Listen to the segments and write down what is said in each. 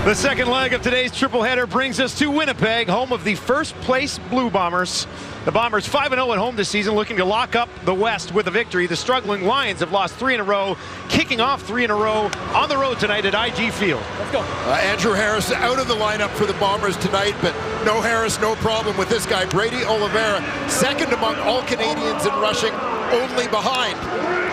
The second leg of today's triple header brings us to Winnipeg, home of the first place Blue Bombers. The Bombers 5-0 at home this season, looking to lock up the West with a victory. The struggling Lions have lost 3 in a row, kicking off 3 in a row on the road tonight at IG Field. Let's go. Andrew Harris out of the lineup for the Bombers tonight, but no Harris, no problem with this guy. Brady Oliveira, second among all Canadians in rushing, only behind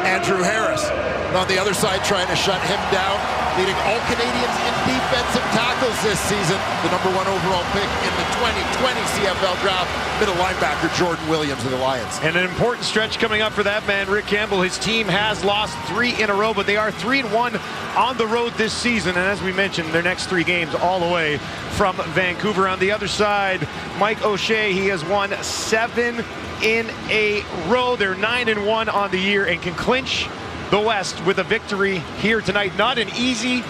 Andrew Harris. And on the other side, trying to shut him down, leading all Canadians in defensive tackles this season, the #1 overall pick in the 2020 CFL draft, middle linebacker Jordan Williams of the Lions. And an important stretch coming up for that man, Rick Campbell. His team has lost 3 in a row, but they are 3-1 on the road this season. And as we mentioned, their next 3 games all the way from Vancouver. On the other side, Mike O'Shea, he has won 7 in a row. They're 9-1 on the year and can clinch the West with a victory here tonight. Not an easy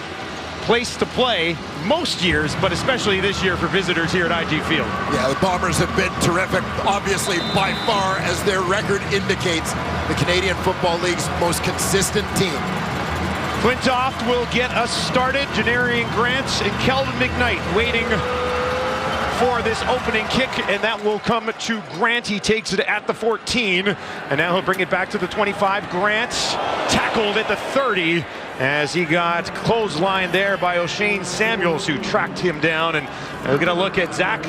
place to play most years, but especially this year for visitors here at IG Field. Yeah, the Bombers have been terrific, obviously by far, as their record indicates, the Canadian Football League's most consistent team. Flintoft will get us started. Janarian Grant and Kelvin McKnight waiting for this opening kick, and that will come to Grant. He takes it at the 14, and now he'll bring it back to the 25. Grant tackled at the 30 as he got clotheslined there by O'Shane Samuels, who tracked him down. And we're going to look at Zach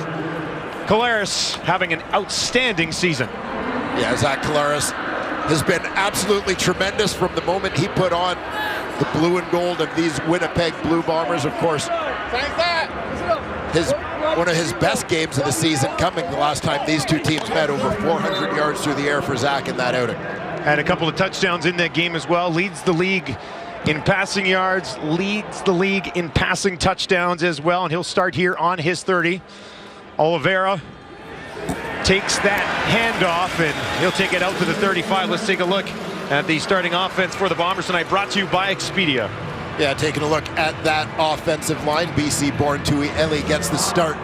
Collaros having an outstanding season. Yeah, Zach Collaros has been absolutely tremendous from the moment he put on the blue and gold of these Winnipeg Blue Bombers. Of course, one of his best games of the season coming the last time these two teams met, over 400 yards through the air for Zach in that outing. Had a couple of touchdowns in that game as well. Leads the league in passing yards, leads the league in passing touchdowns as well, and he'll start here on his 30. Oliveira takes that handoff, and he'll take it out to the 35. Let's take a look at the starting offense for the Bombers tonight, brought to you by Expedia. Yeah, taking a look at that offensive line, BC-born Tui Eli gets the start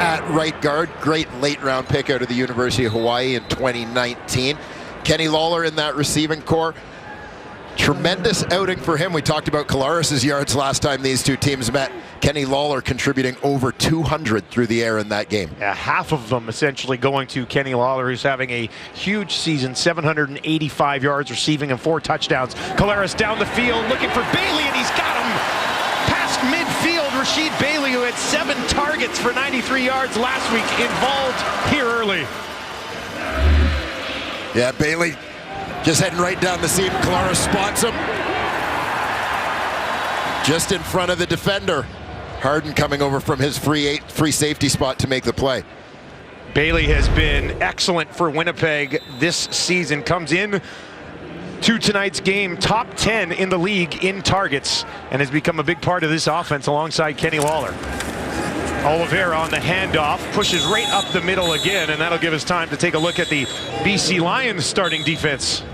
at right guard. Great late-round pick out of the University of Hawaii in 2019. Kenny Lawler in that receiving core. Tremendous outing for him. We talked about Collaros' yards last time these two teams met. Kenny Lawler contributing over 200 through the air in that game. Yeah, half of them essentially going to Kenny Lawler, who's having a huge season, 785 yards receiving and 4 touchdowns. Collaros down the field looking for Bailey, and he's got him past midfield. Rashid Bailey, who had 7 targets for 93 yards last week, involved here early. Yeah, Bailey just heading right down the seam. Collaros spots him just in front of the defender. Harden coming over from his free safety spot to make the play. Bailey has been excellent for Winnipeg this season. Comes in to tonight's game top 10 in the league in targets and has become a big part of this offense alongside Kenny Lawler. Oliveira on the handoff, pushes right up the middle again, and that'll give us time to take a look at the BC Lions starting defense.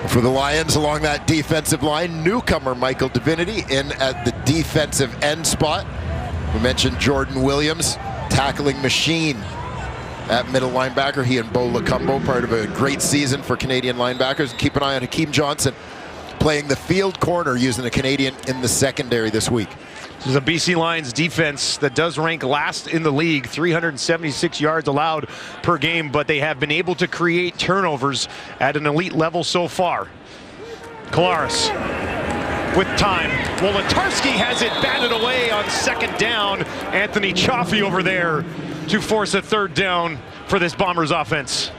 For the Lions along that defensive line, newcomer Michael Divinity in at the defensive end spot. We mentioned Jordan Williams, tackling machine at middle linebacker. He and Bo Lacumbo, part of a great season for Canadian linebackers. Keep an eye on Hakeem Johnson playing the field corner, using a Canadian in the secondary this week. This is a BC Lions defense that does rank last in the league, 376 yards allowed per game, but they have been able to create turnovers at an elite level so far. Collaros with time. Wolodarski has it batted away on second down. Anthony Chaffee over there to force a third down for this Bombers offense.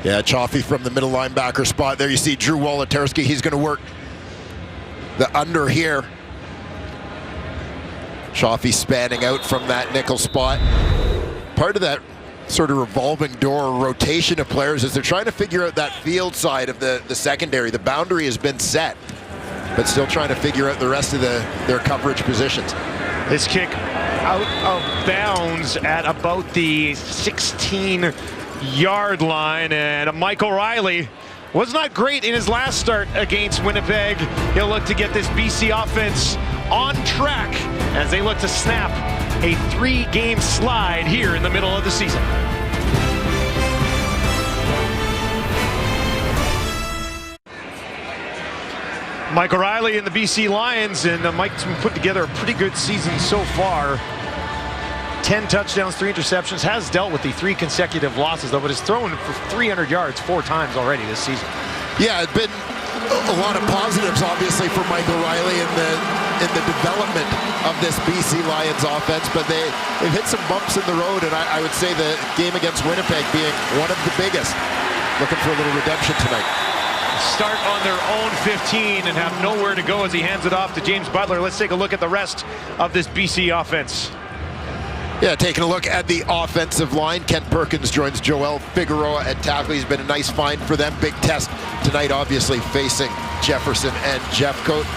Yeah, Chaffee from the middle linebacker spot. There you see Drew Wolodarski. He's going to work the under here. Chaffee spanning out from that nickel spot. Part of that sort of revolving door rotation of players is they're trying to figure out that field side of the secondary. The boundary has been set, but still trying to figure out the rest of their coverage positions. This kick out of bounds at about the 16-yard line, and Mike O'Reilly was not great in his last start against Winnipeg. He'll look to get this BC offense on track as they look to snap a 3-game slide here in the middle of the season. Mike O'Reilly and the BC Lions, and Mike's put together a pretty good season so far. 10 touchdowns, 3 interceptions, has dealt with the 3 consecutive losses though, but has thrown for 300 yards 4 times already this season. Yeah, it's been a lot of positives obviously for Mike O'Reilly in the development of this BC Lions offense, but they've hit some bumps in the road, and I would say the game against Winnipeg being one of the biggest. Looking for a little redemption tonight. Start on their own 15 and have nowhere to go as he hands it off to James Butler. Let's take a look at the rest of this BC offense. Yeah, taking a look at the offensive line. Kent Perkins joins Joel Figueroa at tackle. He's been a nice find for them. Big test tonight, obviously, facing Jefferson and Jeffcoat.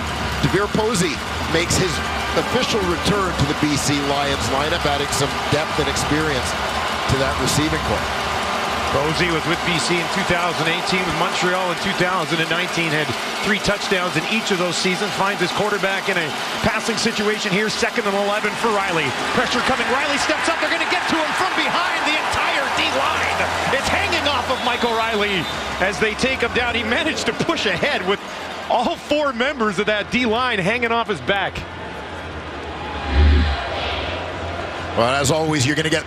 DeVere Posey makes his official return to the BC Lions lineup, adding some depth and experience to that receiving corps. Posey was with BC in 2018, with Montreal in 2019, had 3 touchdowns in each of those seasons. Finds his quarterback in a passing situation here, 2nd and 11 for Riley. Pressure coming, Riley steps up, they're going to get to him from behind. The entire D-line is hanging off of Mike O'Reilly as they take him down. He managed to push ahead with all 4 members of that D-line hanging off his back. Well, as always, you're going to get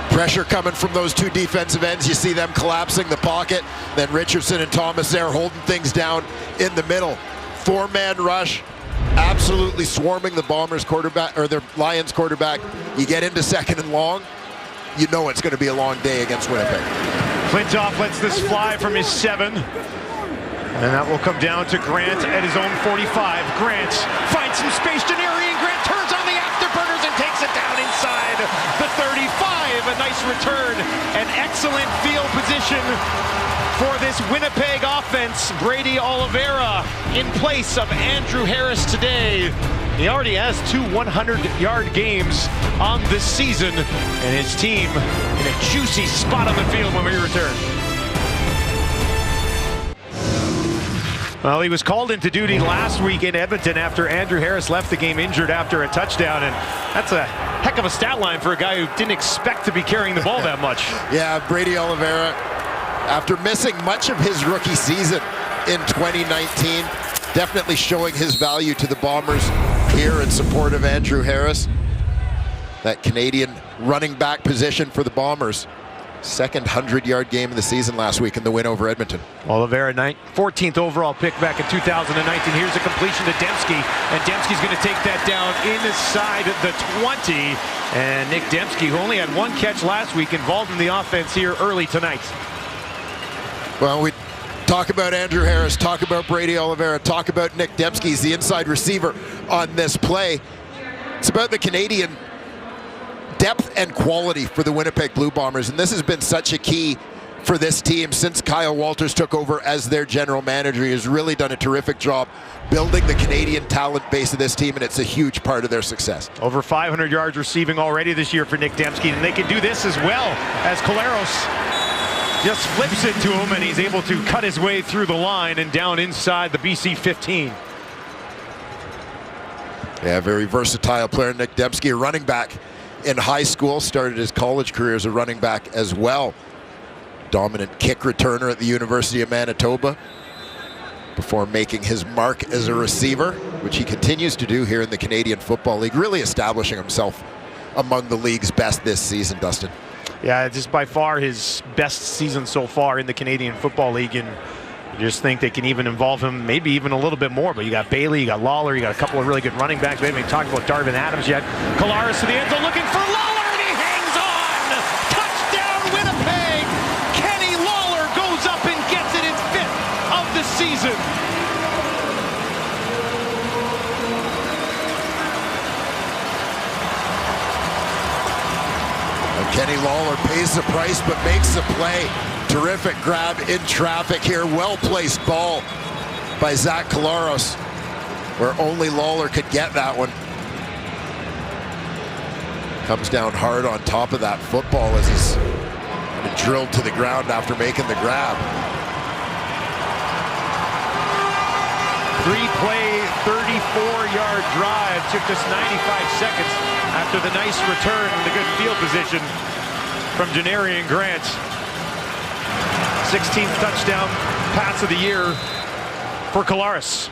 pressure coming from those 2 defensive ends. You see them collapsing the pocket. Then Richardson and Thomas there holding things down in the middle. 4-man rush, absolutely swarming the Bombers quarterback, or their Lions quarterback. You get into 2nd and long, you know it's going to be a long day against Winnipeg. Flintoff lets this fly from his 7. And that will come down to Grant at his own 45. Grant finds some space. Janarian Grant turns on the afterburners and takes it down inside the 35. A nice return. An excellent field position for this Winnipeg offense. Brady Oliveira in place of Andrew Harris today. He already has 2 100-yard games on this season, and his team in a juicy spot on the field when we return. Well, he was called into duty last week in Edmonton after Andrew Harris left the game injured after a touchdown, and that's a heck of a stat line for a guy who didn't expect to be carrying the ball that much. Yeah, Brady Oliveira, after missing much of his rookie season in 2019, definitely showing his value to the Bombers here in support of Andrew Harris. That Canadian running back position for the Bombers. 2nd 100-yard game of the season last week in the win over Edmonton. Oliveira, 14th overall pick back in 2019. Here's a completion to Dembski, and Dembski's going to take that down inside the 20. And Nick Dembski, who only had 1 catch last week, involved in the offense here early tonight. Well, we talk about Andrew Harris, talk about Brady Oliveira, talk about Nick Dembski. He's the inside receiver on this play. It's about the Canadian depth and quality for the Winnipeg Blue Bombers, and this has been such a key for this team since Kyle Walters took over as their general manager. He has really done a terrific job building the Canadian talent base of this team, and it's a huge part of their success. Over 500 yards receiving already this year for Nick Dembski, and they can do this as well as Collaros just flips it to him, and he's able to cut his way through the line and down inside the BC 15. Yeah, very versatile player, Nick Dembski, a running back in high school, started his college career as a running back as well. Dominant kick returner at the University of Manitoba before making his mark as a receiver, which he continues to do here in the Canadian Football League, really establishing himself among the league's best this season, Dustin. Yeah, just by far his best season so far in the Canadian Football League, and you just think they can even involve him maybe even a little bit more. But you got Bailey, you got Lawler, you got a couple of really good running backs. We haven't even talked about Darvin Adams yet. Collaros to the end zone looking for Lawler, and he hangs on! Touchdown Winnipeg! Kenny Lawler goes up and gets it, his 5th of the season. And Kenny Lawler pays the price but makes the play. Terrific grab in traffic here. Well-placed ball by Zach Collaros, where only Lawler could get that one. Comes down hard on top of that football as he's drilled to the ground after making the grab. 3-play, 34-yard drive. Took just 95 seconds after the nice return and the good field position from Janarian Grant. 16th touchdown pass of the year for Collaros.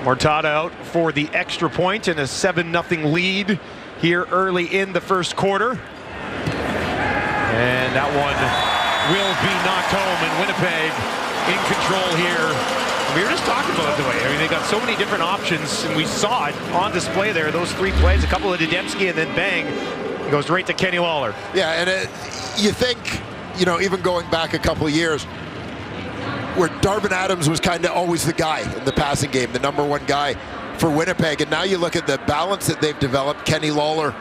Mortada out for the extra point and a 7-0 lead here early in the first quarter. And that one will be knocked home, and Winnipeg in control here. We were just talking about it, the way. I mean, they got so many different options, and we saw it on display there. Those 3 plays, a couple of Dudemski, and then bang, it goes right to Kenny Lawler. Yeah, and you think, you know, even going back a couple of years, where Darvin Adams was kind of always the guy in the passing game, the #1 guy for Winnipeg. And now you look at the balance that they've developed. Kenny Lawler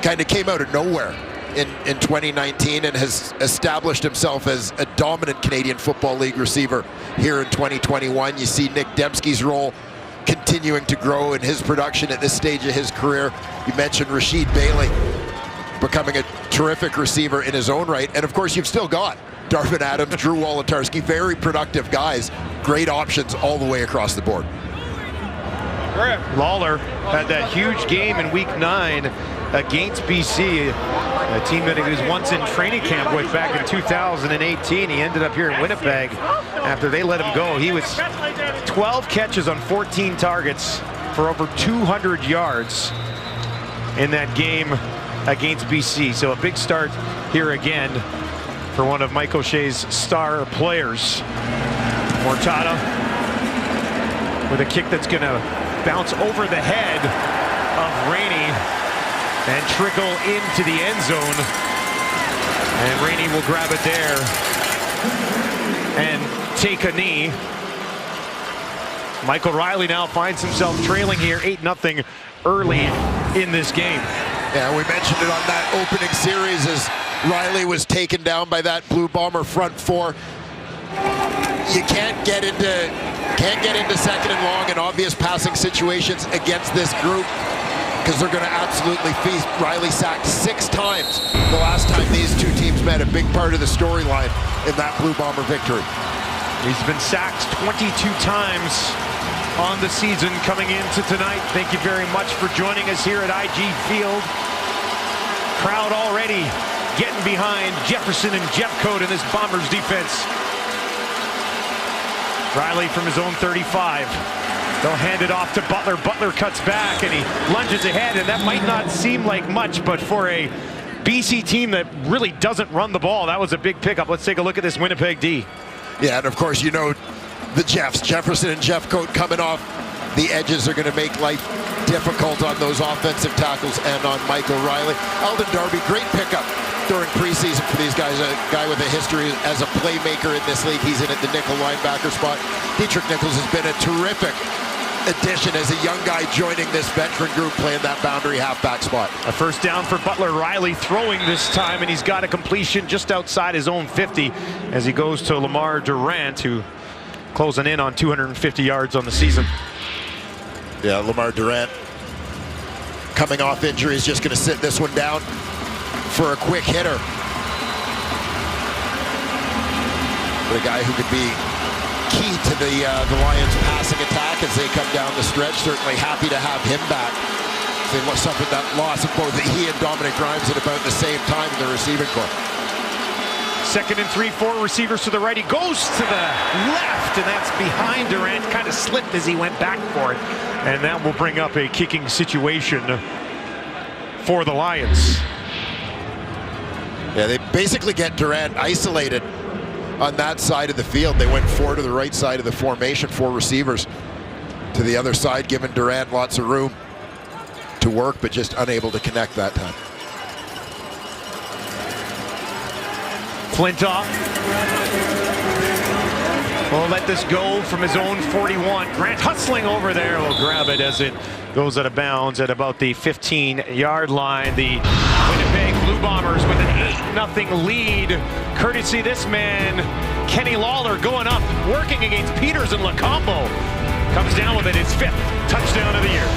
kind of came out of nowhere in 2019 and has established himself as a dominant Canadian Football League receiver here in 2021. You see Nick Dembski's role continuing to grow in his production at this stage of his career. You mentioned Rashid Bailey becoming a terrific receiver in his own right. And of course, you've still got Darvin Adams, Drew Wolotarski, very productive guys, great options all the way across the board. Lawler had that huge game in week 9 against BC, a team that he was once in training camp with back in 2018. He ended up here in Winnipeg after they let him go. He was 12 catches on 14 targets for over 200 yards in that game against BC. So a big start here again for one of Mike O'Shea's star players. Mortada with a kick that's going to bounce over the head of Rainey and trickle into the end zone. And Rainey will grab it there and take a knee. Michael Riley now finds himself trailing here 8-0 early in this game. Yeah, we mentioned it on that opening series as Riley was taken down by that Blue Bomber front 4. You can't get into second and long and obvious passing situations against this group because they're going to absolutely feast. Riley sacked 6 times the last time these two teams met, a big part of the storyline in that Blue Bomber victory. He's been sacked 22 times on the season coming into tonight. Thank you very much for joining us here at IG Field. Crowd already getting behind Jefferson and Jeffcoat in this Bombers defense. Riley from his own 35. They'll hand it off to Butler. Butler cuts back and he lunges ahead, and that might not seem like much, but for a BC team that really doesn't run the ball, that was a big pickup. Let's take a look at this Winnipeg D. Yeah, and of course, you know, the Jeffs, Jefferson and Jeffcoat coming off the edges are going to make life difficult on those offensive tackles and on Michael Riley. Eldon Darby, great pickup during preseason for these guys, a guy with a history as a playmaker in this league. He's in at the nickel linebacker spot. Dietrich Nichols has been a terrific addition as a young guy joining this veteran group playing that boundary halfback spot. A first down for Butler. Riley throwing this time, and he's got a completion just outside his own 50 as he goes to Lamar Durant, who closing in on 250 yards on the season. Yeah, Lamar Durant coming off injury is just going to sit this one down for a quick hitter. But a guy who could be key to the Lions passing attack as they come down the stretch. Certainly happy to have him back. They suffered that loss of both he and Dominic Grimes at about the same time in the receiving corps. 2nd and 3, 4 receivers to the right. He goes to the left, and that's behind Durant. Kind of slipped as he went back for it. And that will bring up a kicking situation for the Lions. Yeah, they basically get Durant isolated on that side of the field. They went 4 to the right side of the formation, 4 receivers to the other side, giving Durant lots of room to work, but just unable to connect that time. Flintoff will let this go from his own 41. Grant hustling over there will grab it as it goes out of bounds at about the 15-yard line. The Winnipeg Blue Bombers with an 8-0 lead, courtesy this man, Kenny Lawler, going up, working against Peters and Lacombo. Comes down with it, his 5th touchdown of the year.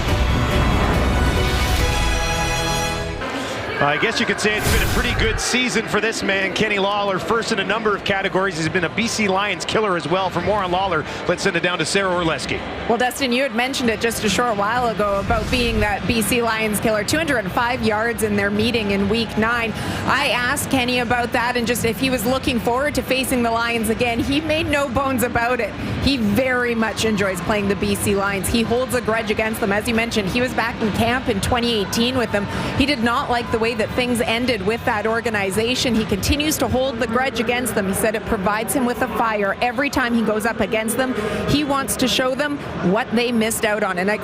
I guess you could say it's been a pretty good season for this man, Kenny Lawler. First in a number of categories. He's been a BC Lions killer as well. For more on Lawler, let's send it down to Sarah Orleski. Well, Dustin, you had mentioned it just a short while ago about being that BC Lions killer. 205 yards in their meeting in Week 9. I asked Kenny about that and just if he was looking forward to facing the Lions again. He made no bones about it. He very much enjoys playing the BC Lions. He holds a grudge against them. As you mentioned, he was back in camp in 2018 with them. He did not like the way that things ended with that organization. He continues to hold the grudge against them. He said it provides him with a fire every time he goes up against them. He wants to show them what they missed out on. And I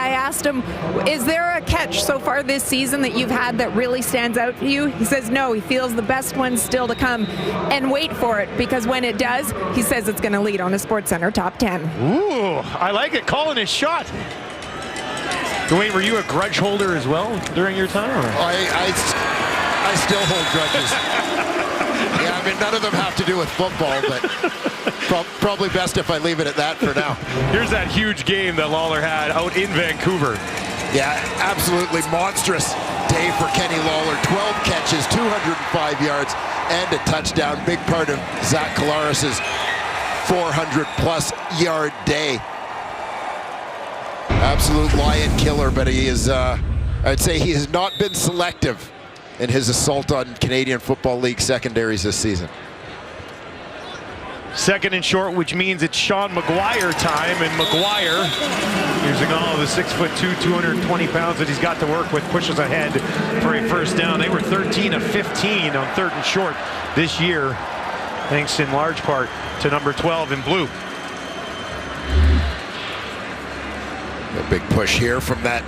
asked him, is there a catch so far this season that you've had that really stands out to you? He says no, he feels the best one's still to come. And wait for it, because when it does, he says it's going to lead on a SportsCenter top 10. Ooh, I like it. Calling his shot. Dwayne, were you a grudge holder as well during your time? I still hold grudges. Yeah, I mean, none of them have to do with football, but probably best if I leave it at that for now. Here's that huge game that Lawler had out in Vancouver. Yeah, absolutely monstrous day for Kenny Lawler. 12 catches, 205 yards, and a touchdown. Big part of Zach Collaros' 400-plus yard day. Absolute Lion killer, but he is, I'd say he has not been selective in his assault on Canadian Football League secondaries this season. Second and short, which means it's Sean McGuire time, and McGuire, using all of the 6'2", 220 pounds that he's got to work with, pushes ahead for a first down. They were 13 of 15 on third and short this year, thanks in large part to number 12 in blue. A big push here from that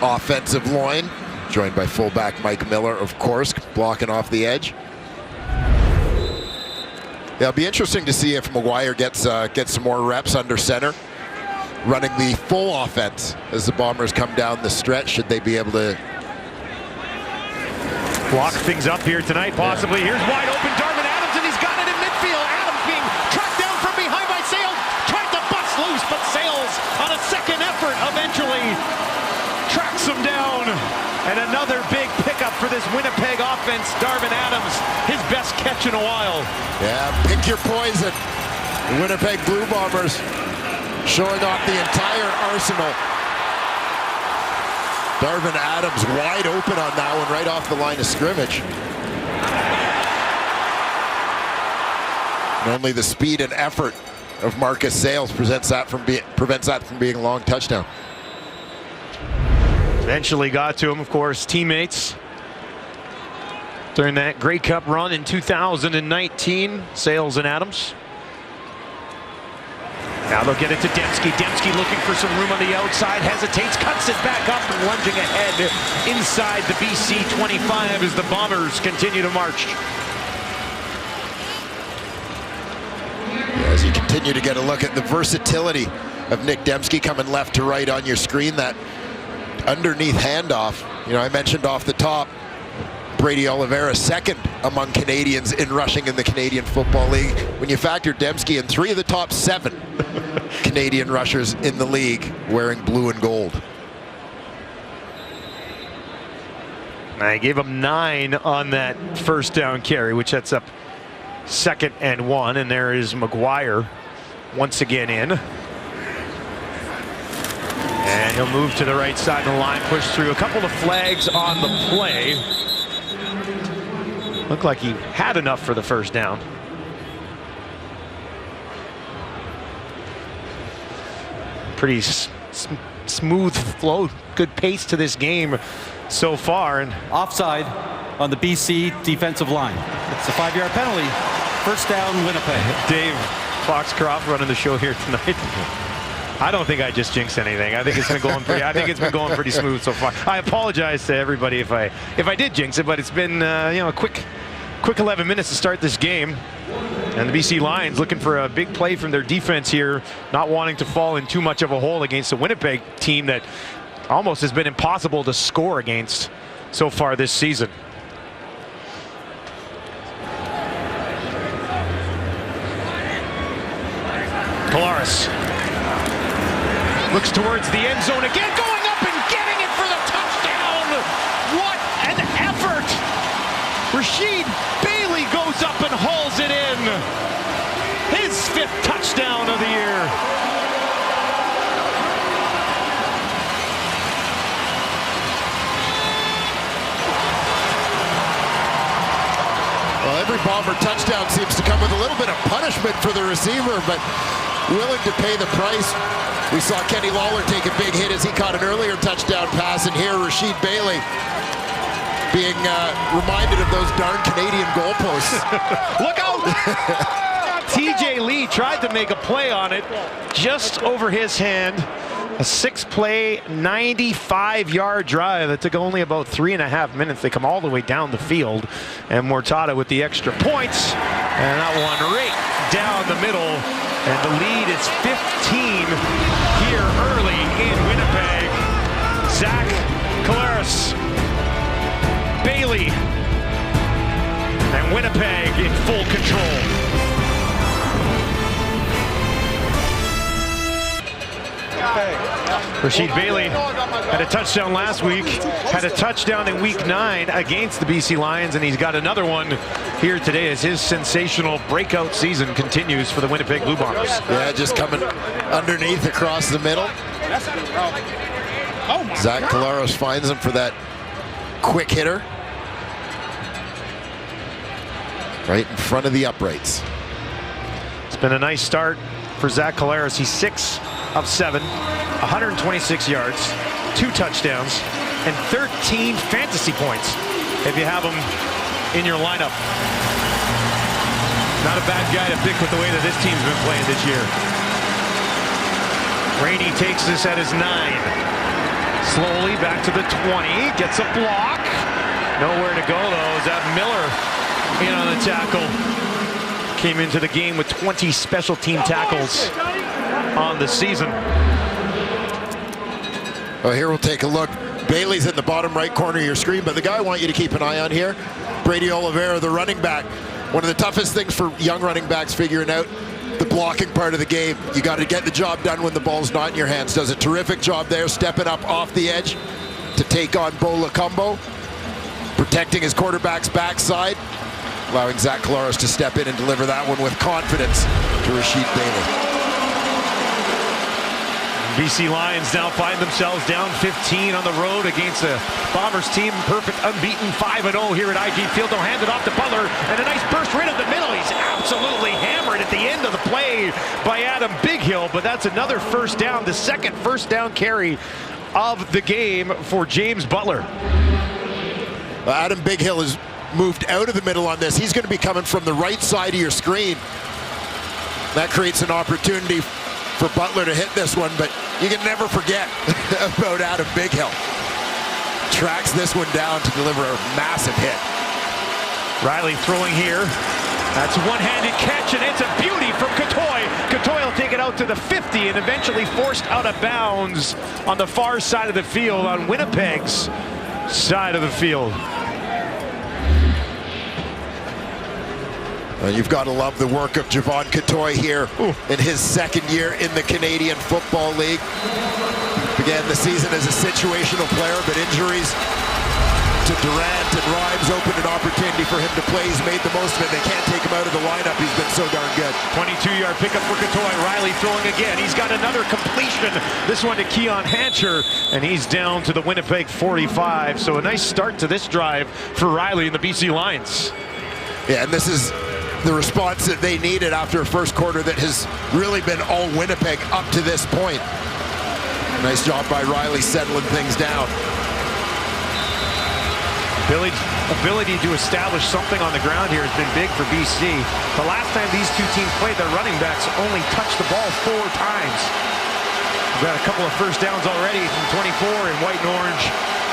offensive line, joined by fullback Mike Miller, of course, blocking off the edge. Yeah, it'll be interesting to see if McGuire gets some more reps under center, running the full offense as the Bombers come down the stretch. Should they be able to block things up here tonight, possibly? Yeah. Here's wide open Darvin Adams, and he's got it in midfield. Adams being tracked down from behind by Sales, tried to bust loose, but Sales on a second effort eventually tracks him down. And another big pickup for this Winnipeg offense. Darvin Adams, his best catch in a while. Yeah, pick your poison. The Winnipeg Blue Bombers showing off the entire arsenal. Darvin Adams wide open on that one, right off the line of scrimmage. And only the speed and effort of Marcus Sales prevents that from being a long touchdown. Eventually got to him, of course, teammates during that Grey Cup run in 2019, Sales and Adams. Now they'll get it to Dembski. Dembski looking for some room on the outside, hesitates, cuts it back up, and lunging ahead inside the BC 25 as the Bombers continue to march. As you continue to get a look at the versatility of Nick Dembski coming left to right on your screen, that underneath handoff. You know, I mentioned off the top, Brady Oliveira second among Canadians in rushing in the Canadian Football League. When you factor Dembski in, 3 of the top 7 Canadian rushers in the league wearing blue and gold. I gave him 9 on that first down carry, which sets up 2nd and 1, and there is McGuire once again in. And he'll move to the right side of the line, push through. A couple of flags on the play. Looked like he had enough for the first down. Pretty smooth flow, good pace to this game so far. And offside on the BC defensive line. It's a 5-yard penalty. First down, Winnipeg. Dave Foxcroft running the show here tonight. I don't think I just jinxed anything. I think it's been going pretty. I think it's been going pretty smooth so far. I apologize to everybody if I did jinx it, but it's been you know, a quick 11 minutes to start this game, and the BC Lions looking for a big play from their defense here, not wanting to fall in too much of a hole against the Winnipeg team that almost has been impossible to score against so far this season. Collaros looks towards the end zone again, going up and getting it for the touchdown. What an Bomber touchdown seems to come with a little bit of punishment for the receiver, but willing to pay the price. We saw Kenny Lawler take a big hit as he caught an earlier touchdown pass, and here Rasheed Bailey being reminded of those darn Canadian goalposts. Look out! TJ Lee tried to make a play on it, just over his hand. A 6-play, 95-yard drive that took only about 3.5 minutes. They come all the way down the field, and Mortada with the extra points, and that one right down the middle, and the lead is 15 here early in Winnipeg. Zach Collaros, Bailey, and Winnipeg in full control. Rasheed Bailey had a touchdown last week, had a touchdown in week 9 against the BC Lions, and he's got another one here today as his sensational breakout season continues for the Winnipeg Blue Bombers. Yeah, just coming underneath across the middle. Zach Collaros finds him for that quick hitter. Right in front of the uprights. It's been a nice start for Zach Collaros. He's 6 of 7, 126 yards, 2 touchdowns, and 13 fantasy points if you have him in your lineup. Not a bad guy to pick with the way that this team's been playing this year. Rainey takes this at his 9. Slowly back to the 20, gets a block. Nowhere to go though. Is that Miller in on the tackle? Came into the game with 20 special team tackles on the season. Well, here we'll take a look. Bailey's in the bottom right corner of your screen, but the guy I want you to keep an eye on here, Brady Oliveira, the running back. One of the toughest things for young running backs figuring out the blocking part of the game. You got to get the job done when the ball's not in your hands. Does a terrific job there, stepping up off the edge to take on Bo Lacombo, protecting his quarterback's backside, allowing Zach Collaros to step in and deliver that one with confidence to Rasheed Bailey. BC Lions now find themselves down 15 on the road against the Bombers team. Perfect, unbeaten 5-0 here at IG Field. They'll hand it off to Butler, and a nice burst right up the middle. He's absolutely hammered at the end of the play by Adam Bighill, but that's another first down, the second first down carry of the game for James Butler. Adam Bighill has moved out of the middle on this. He's going to be coming from the right side of your screen. That creates an opportunity for Butler to hit this one, but you can never forget about Adam Bighill. Tracks this one down to deliver a massive hit. Riley throwing here. That's a one-handed catch, and it's a beauty from Catoy. Catoy will take it out to the 50 and eventually forced out of bounds on the far side of the field, on Winnipeg's side of the field. You've got to love the work of Javon Catoy here in his second year in the Canadian Football League. Began the season as a situational player, but injuries to Durant and Rhymes opened an opportunity for him to play. He's made the most of it. They can't take him out of the lineup. He's been so darn good. 22-yard pickup for Catoy. Riley throwing again. He's got another completion. This one to Keon Hancher, and he's down to the Winnipeg 45. So a nice start to this drive for Riley and the BC Lions. Yeah, and this is the response that they needed after a first quarter that has really been all Winnipeg up to this point. Nice job by Riley settling things down. Ability to establish something on the ground here has been big for BC. The last time these two teams played, their running backs only touched the ball 4 times. We've got a couple of first downs already from 24 in white and orange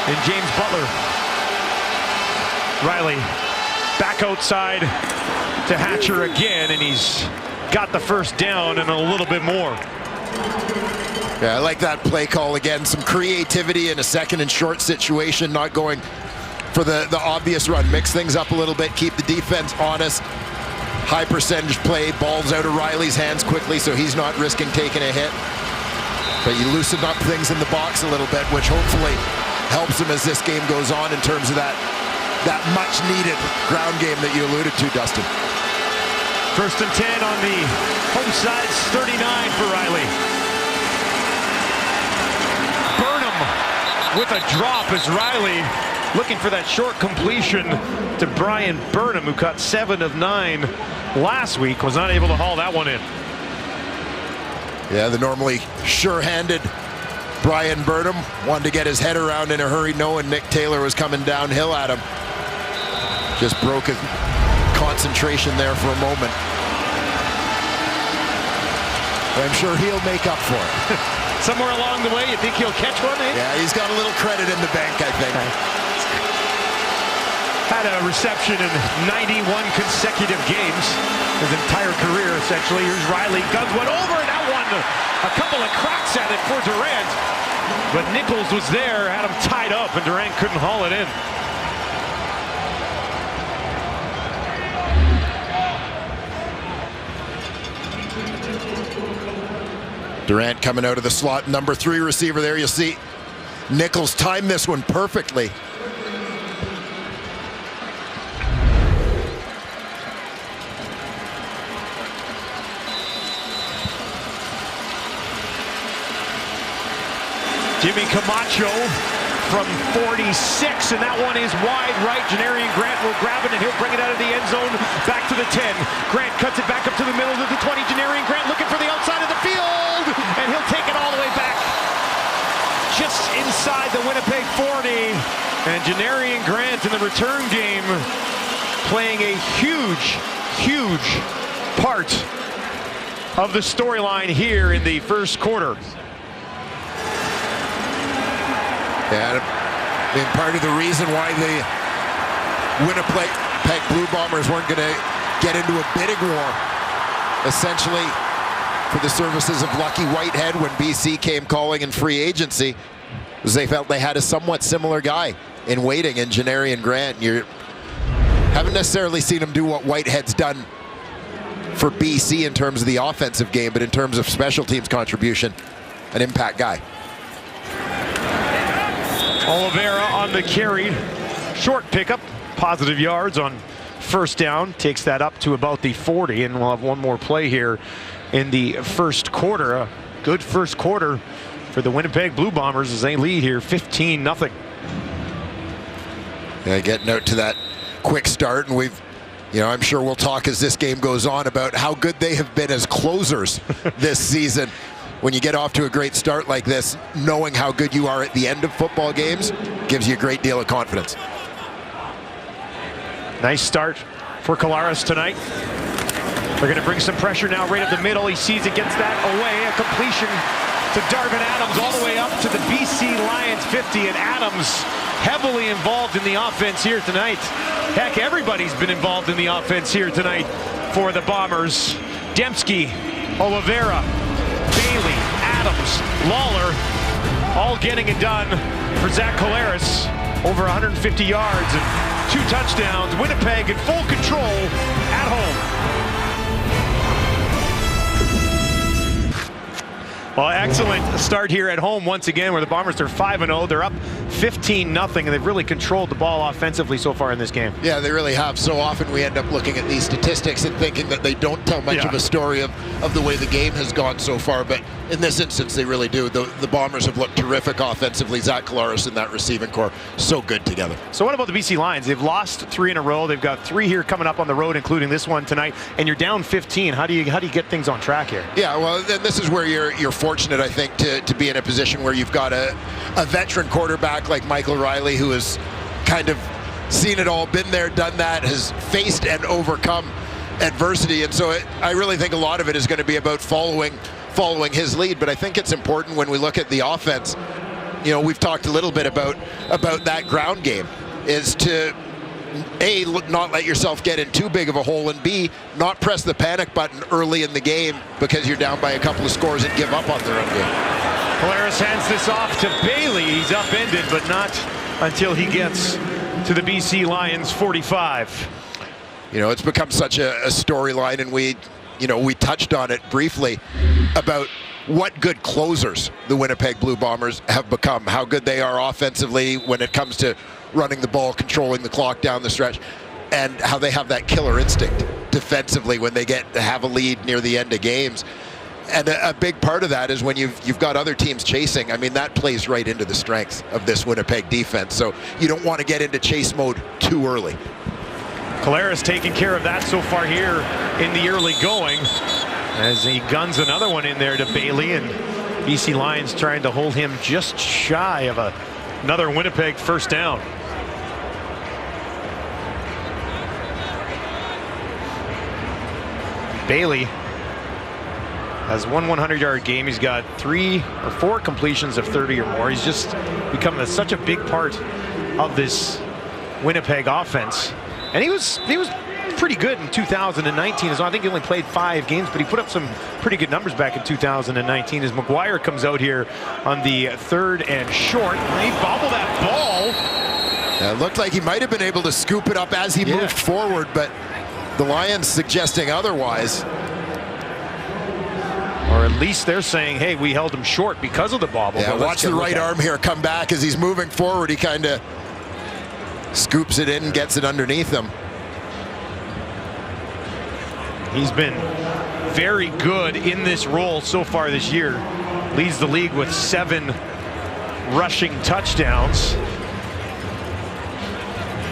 and James Butler. Riley back outside to Hatcher again, and he's got the first down and a little bit more. Yeah, I like that play call again. Some creativity in a second and short situation, not going for the obvious run. Mix things up a little bit, keep the defense honest. High percentage play, balls out of Riley's hands quickly, so he's not risking taking a hit. But you loosen up things in the box a little bit, which hopefully helps him as this game goes on in terms of that much needed ground game that you alluded to, Dustin. First and 10 on the home side, 39 for Riley. Burnham with a drop as Riley looking for that short completion to Brian Burnham, who caught 7 of 9 last week, was not able to haul that one in. Yeah, the normally sure-handed Brian Burnham wanted to get his head around in a hurry, knowing Nick Taylor was coming downhill at him. Just broke his concentration there for a moment. But I'm sure he'll make up for it. Somewhere along the way, you think he'll catch one, eh? Yeah, he's got a little credit in the bank, I think. Had a reception in 91 consecutive games, his entire career, essentially. Here's Riley, guns one over, and that one, a couple of cracks at it for Durant. But Nichols was there, had him tied up, and Durant couldn't haul it in. Durant coming out of the slot, number 3 receiver there. You see Nichols timed this one perfectly. Jimmy Camacho from 46, and that one is wide right. Janarian Grant will grab it, and he'll bring it out of the end zone back to the 10. Grant cuts it back up to the middle of the 20. Janarian Grant looking for the outside of the field, and he'll take it all the way back just inside the Winnipeg 40. And Janarian Grant in the return game playing a huge part of the storyline here in the first quarter. Yeah, I mean, part of the reason why the Winnipeg Blue Bombers weren't going to get into a bidding war, essentially, for the services of Lucky Whitehead when BC came calling in free agency, was they felt they had a somewhat similar guy in waiting in Janarian Grant. You haven't necessarily seen him do what Whitehead's done for BC in terms of the offensive game, but in terms of special teams contribution, an impact guy. Oliveira on the carry, short pickup, positive yards on first down, takes that up to about the 40, and we'll have one more play here in the first quarter. A good first quarter for the Winnipeg Blue Bombers as they lead here 15-0. Yeah, getting out to that quick start, and I'm sure we'll talk as this game goes on about how good they have been as closers this season. When you get off to a great start like this, knowing how good you are at the end of football games gives you a great deal of confidence. Nice start for Collaros tonight. They're going to bring some pressure now right up the middle. He sees it, gets that away. A completion to Darvin Adams all the way up to the BC Lions 50. And Adams heavily involved in the offense here tonight. Heck, everybody's been involved in the offense here tonight for the Bombers. Dembski, Oliveira, Bailey, Adams, Lawler, all getting it done for Zach Collaros. Over 150 yards and 2 touchdowns. Winnipeg in full control at home. Well, excellent start here at home once again, where the Bombers are 5-0. They're up 15-0, and they've really controlled the ball offensively so far in this game. Yeah, they really have. So often we end up looking at these statistics and thinking that they don't tell much of a story of the way the game has gone so far. But in this instance, they really do. The Bombers have looked terrific offensively. Zach Collaros and that receiving core, so good together. So what about the BC Lions? They've lost 3 in a row. They've got 3 here coming up on the road, including this one tonight. And you're down 15. How do you get things on track here? Yeah, well, then this is where you're fortunate, I think, to be in a position where you've got a veteran quarterback like Michael Riley, who has kind of seen it all, been there, done that, has faced and overcome adversity. And so I really think a lot of it is going to be about following his lead. But I think it's important when we look at the offense, we've talked a little bit about that ground game, is to A, not let yourself get in too big of a hole, and B, not press the panic button early in the game because you're down by a couple of scores and give up on their own game. Collaros hands this off to Bailey. He's upended, but not until he gets to the BC Lions 45. It's become such a storyline, and we touched on it briefly about what good closers the Winnipeg Blue Bombers have become, how good they are offensively when it comes to running the ball, controlling the clock down the stretch, and how they have that killer instinct defensively when they get to have a lead near the end of games. And a big part of that is when you've got other teams chasing. I mean, that plays right into the strengths of this Winnipeg defense. So you don't want to get into chase mode too early. Collaros taking care of that so far here in the early going, as he guns another one in there to Bailey, and BC Lions trying to hold him just shy of another Winnipeg first down. Bailey has one 100-yard game. He's got 3 or 4 completions of 30 or more. He's just become such a big part of this Winnipeg offense. And he was pretty good in 2019 as well. I think he only played 5 games, but he put up some pretty good numbers back in 2019 as McGuire comes out here on the 3rd and short. He bobbled that ball. It looked like he might have been able to scoop it up as he moved forward, but the Lions suggesting otherwise. Or at least they're saying, hey, we held him short because of the bobble. Yeah, watch the right arm here come back as he's moving forward. He kind of scoops it in, gets it underneath him. He's been very good in this role so far this year. Leads the league with 7 rushing touchdowns.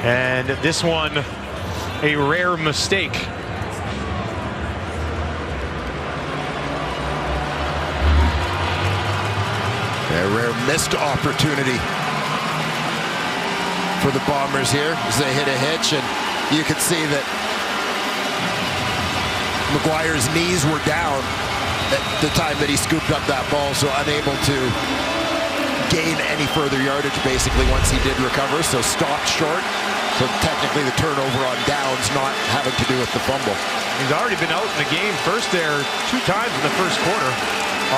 And this one, a rare mistake. A rare missed opportunity for the Bombers here as they hit a hitch, and you could see that McGuire's knees were down at the time that he scooped up that ball, so unable to gain any further yardage basically once he did recover, so stopped short. So technically the turnover on downs not having to do with the fumble. He's already been out in the game first there 2 times in the first quarter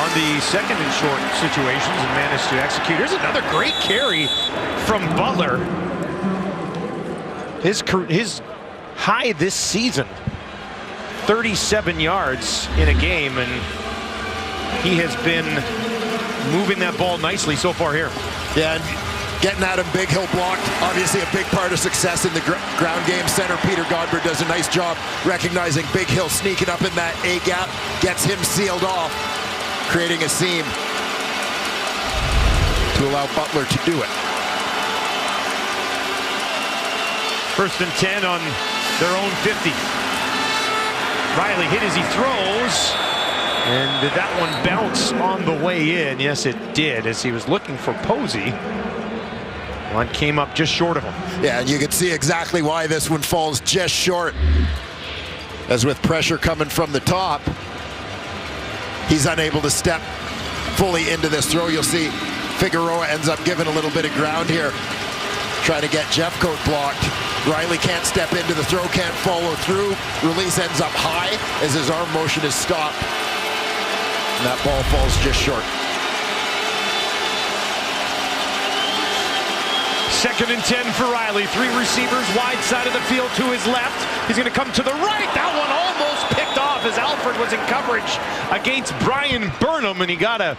on the 2nd and short situations and managed to execute. Here's another great carry from Butler. His high this season, 37 yards in a game, and he has been moving that ball nicely so far here. Yeah, and getting at him, Big Hill blocked. Obviously a big part of success in the ground game. Center Peter Godber does a nice job recognizing Big Hill sneaking up in that A gap, gets him sealed off, creating a seam to allow Butler to do it. 1st and 10 on their own 50. Riley hit as he throws. And did that one bounce on the way in? Yes, it did, as he was looking for Posey. One came up just short of him. Yeah, and you can see exactly why this one falls just short. As with pressure coming from the top, he's unable to step fully into this throw. You'll see Figueroa ends up giving a little bit of ground here, trying to get Jeffcoat blocked. Riley can't step into the throw, can't follow through. Release ends up high as his arm motion is stopped. And that ball falls just short. 2nd and 10 for Riley. 3 receivers wide side of the field to his left. He's going to come to the right. That one almost picked off as Alford was in coverage against Brian Burnham, and he got a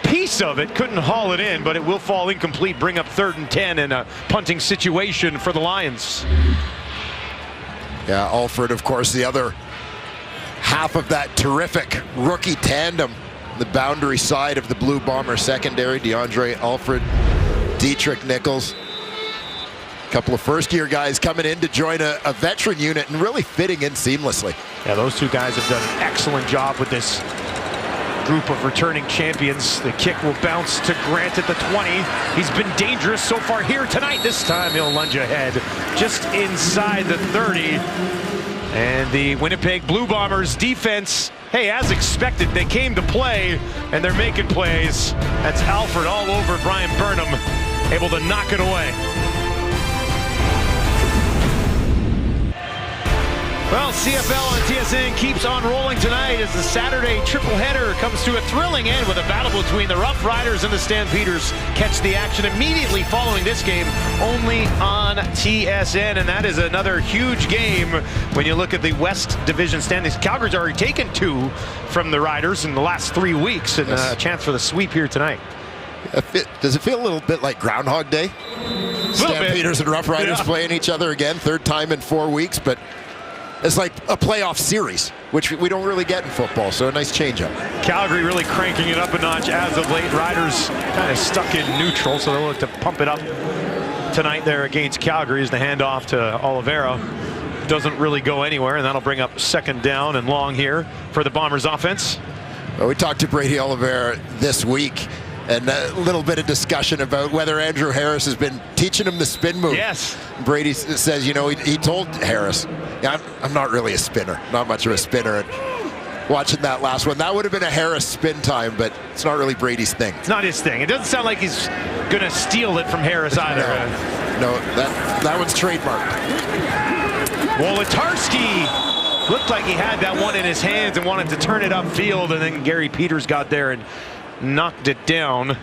piece of it. Couldn't haul it in, but it will fall incomplete. Bring up 3rd and 10 in a punting situation for the Lions. Yeah, Alford, of course, the other half of that terrific rookie tandem. The boundary side of the Blue Bomber secondary. DeAndre Alford, Dietrich Nichols. A couple of first-year guys coming in to join a veteran unit and really fitting in seamlessly. Yeah, those 2 guys have done an excellent job with this group of returning champions. The kick will bounce to Grant at the 20. He's been dangerous so far here tonight. This time he'll lunge ahead just inside the 30. And the Winnipeg Blue Bombers defense, hey, as expected, they came to play and they're making plays. That's Alford all over Brian Burnham, able to knock it away. Well, CFL on TSN keeps on rolling tonight as the Saturday triple header comes to a thrilling end with a battle between the Rough Riders and the Stampeders. Catch the action immediately following this game only on TSN, and that is another huge game when you look at the West Division standings. Calgary's already taken 2 from the Riders in the last 3 weeks, and a chance for the sweep here tonight. Does it feel a little bit like Groundhog Day? Stampeders and Rough Riders playing each other again, 3rd time in 4 weeks, but it's like a playoff series, which we don't really get in football. So a nice changeup. Calgary really cranking it up a notch as of late. Riders kind of stuck in neutral, so they'll look to pump it up tonight there against Calgary as the handoff to Oliveira doesn't really go anywhere, and that'll bring up second down and long here for the Bombers offense. Well, we talked to Brady Oliveira this week, and a little bit of discussion about whether Andrew Harris has been teaching him the spin move. Yes. Brady says, you know, he told Harris, yeah, I'm not really a spinner, not much of a spinner. And watching that last one, that would have been a Harris spin time, but it's not really Brady's thing. It's not his thing. It doesn't sound like he's going to steal it from Harris either. No, that one's trademarked. Wolodarski looked like he had that one in his hands and wanted to turn it upfield, and then Gary Peters got there and knocked it down.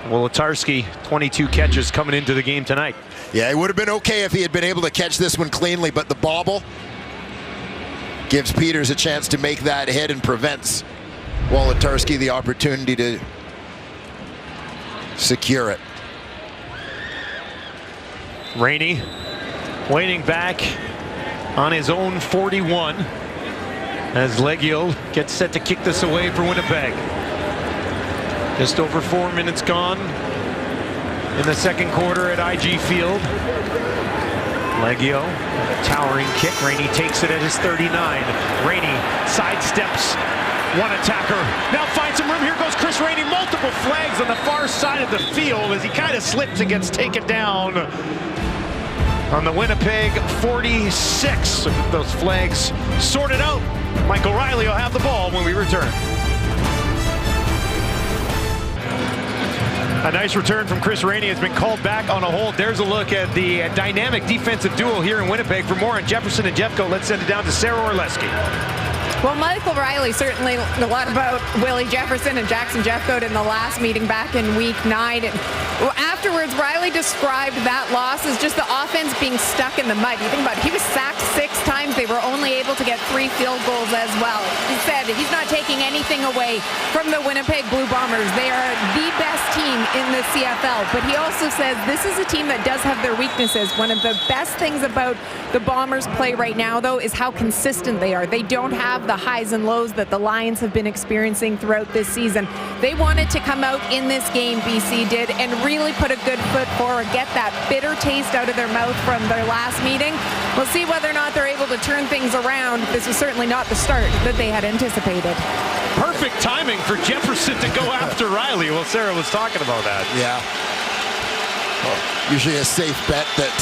Wolodarski, 22 catches coming into the game tonight. Yeah, it would have been okay if he had been able to catch this one cleanly, but the bobble gives Peters a chance to make that hit and prevents Wolodarski the opportunity to secure it. Rainey waiting back on his own 41 as Leggio gets set to kick this away for Winnipeg. Just over 4 minutes gone in the second quarter at IG Field. Leggio, a towering kick. Rainey takes it at his 39. Rainey sidesteps one attacker. Now finds some room. Here goes Chris Rainey. Multiple flags on the far side of the field as he kind of slips and gets taken down on the Winnipeg 46. So get those flags sorted out. Michael Riley will have the ball when we return. A nice return from Chris Rainey has been called back on a hold. There's a look at the dynamic defensive duo here in Winnipeg. For more on Jefferson and Jeffcoat, let's send it down to Sarah Orleski. Well, Michael Riley certainly a lot about Willie Jefferson and Jackson Jeffcoat in the last meeting back in week 9. And afterwards, Riley described that loss as just the offense being stuck in the mud. You think about it, he was sacked 6 times. They were only able to get 3 field goals as well. He said he's not taking anything away from the Winnipeg Blue Bombers. They are the best team in the CFL. But he also says this is a team that does have their weaknesses. One of the best things about the Bombers' play right now, though, is how consistent they are. They don't have the highs and lows that the Lions have been experiencing throughout this season. They wanted to come out in this game, BC did, and really put a good foot forward, get that bitter taste out of their mouth from their last meeting. We'll see whether or not they're able to turn things around. This was certainly not the start that they had anticipated. Perfect timing for Jefferson to go after Riley. Well, Sarah was talking about that. Yeah. Well, usually a safe bet that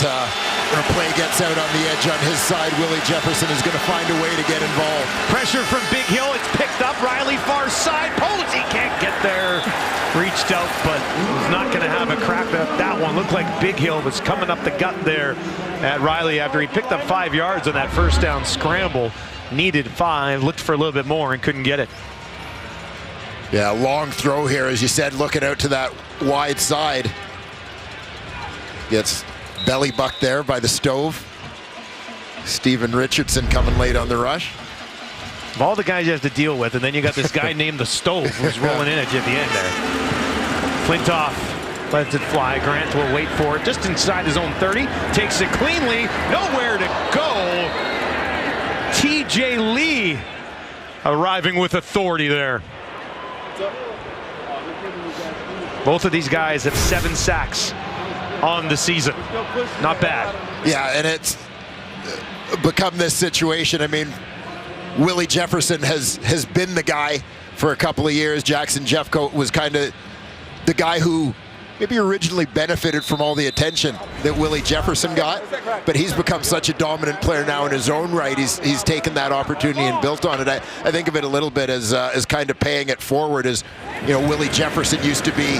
when a play gets out on the edge on his side, Willie Jefferson is going to find a way to get involved. Pressure from Big Hill. It's picked up. Riley far side. Posey can't get there. Reached out, but he's not going to have a crack at that one. Looked like Big Hill was coming up the gut there at Riley after he picked up 5 yards on that first down scramble. Needed 5. Looked for a little bit more and couldn't get it. Yeah, long throw here, as you said, looking out to that wide side. Gets belly bucked there by the stove. Steven Richardson coming late on the rush. Of all the guys you have to deal with, and then you got this guy named the Stove who's rolling in at you at the end there. Flintoff lets it fly. Grant will wait for it just inside his own 30. Takes it cleanly. Nowhere to go. TJ Lee arriving with authority there. Both of these guys have 7 sacks on the season. Not bad. Yeah, and it's become this situation. I mean, Willie Jefferson has been the guy for a couple of years. Jackson Jeffcoat was kind of the guy who maybe originally benefited from all the attention that Willie Jefferson got, but he's become such a dominant player now in his own right. He's taken that opportunity and built on it. I think of it a little bit as kind of paying it forward, as you know, Willie Jefferson used to be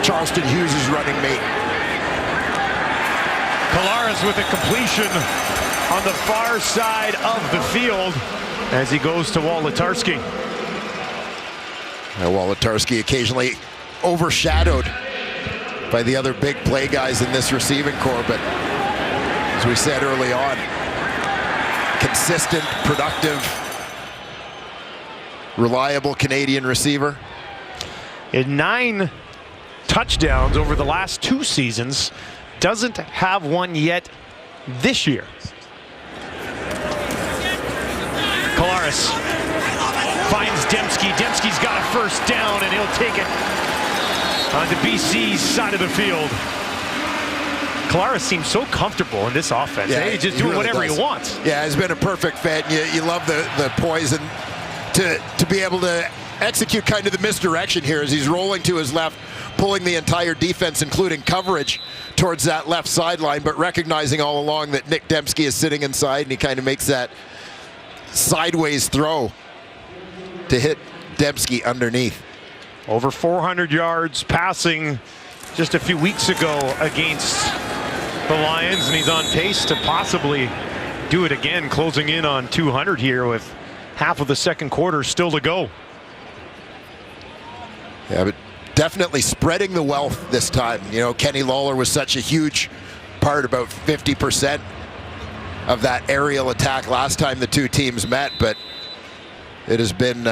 Charleston Hughes' running mate. Collaros with a completion on the far side of the field as he goes to Wolodarski. Wolodarski occasionally overshadowed by the other big play guys in this receiving corps, but as we said early on, consistent, productive, reliable Canadian receiver. In 9 touchdowns over the last 2 seasons, doesn't have one yet this year. Collaros finds Dembski. Dembski's got a first down, and he'll take it on the BC's side of the field. Collaros seems so comfortable in this offense. Yeah, He's just he doing really whatever does. he wants. Yeah, he's been a perfect fit. You love the poise and to be able to execute kind of the misdirection here as he's rolling to his left, pulling the entire defense, including coverage, towards that left sideline, but recognizing all along that Nick Dembski is sitting inside, and he kind of makes that sideways throw to hit Dembski underneath. Over 400 yards passing just a few weeks ago against the Lions, and he's on pace to possibly do it again, closing in on 200 here with half of the second quarter still to go. Yeah, but definitely spreading the wealth this time. You know, Kenny Lawler was such a huge part, about 50% of that aerial attack last time the two teams met, but it has been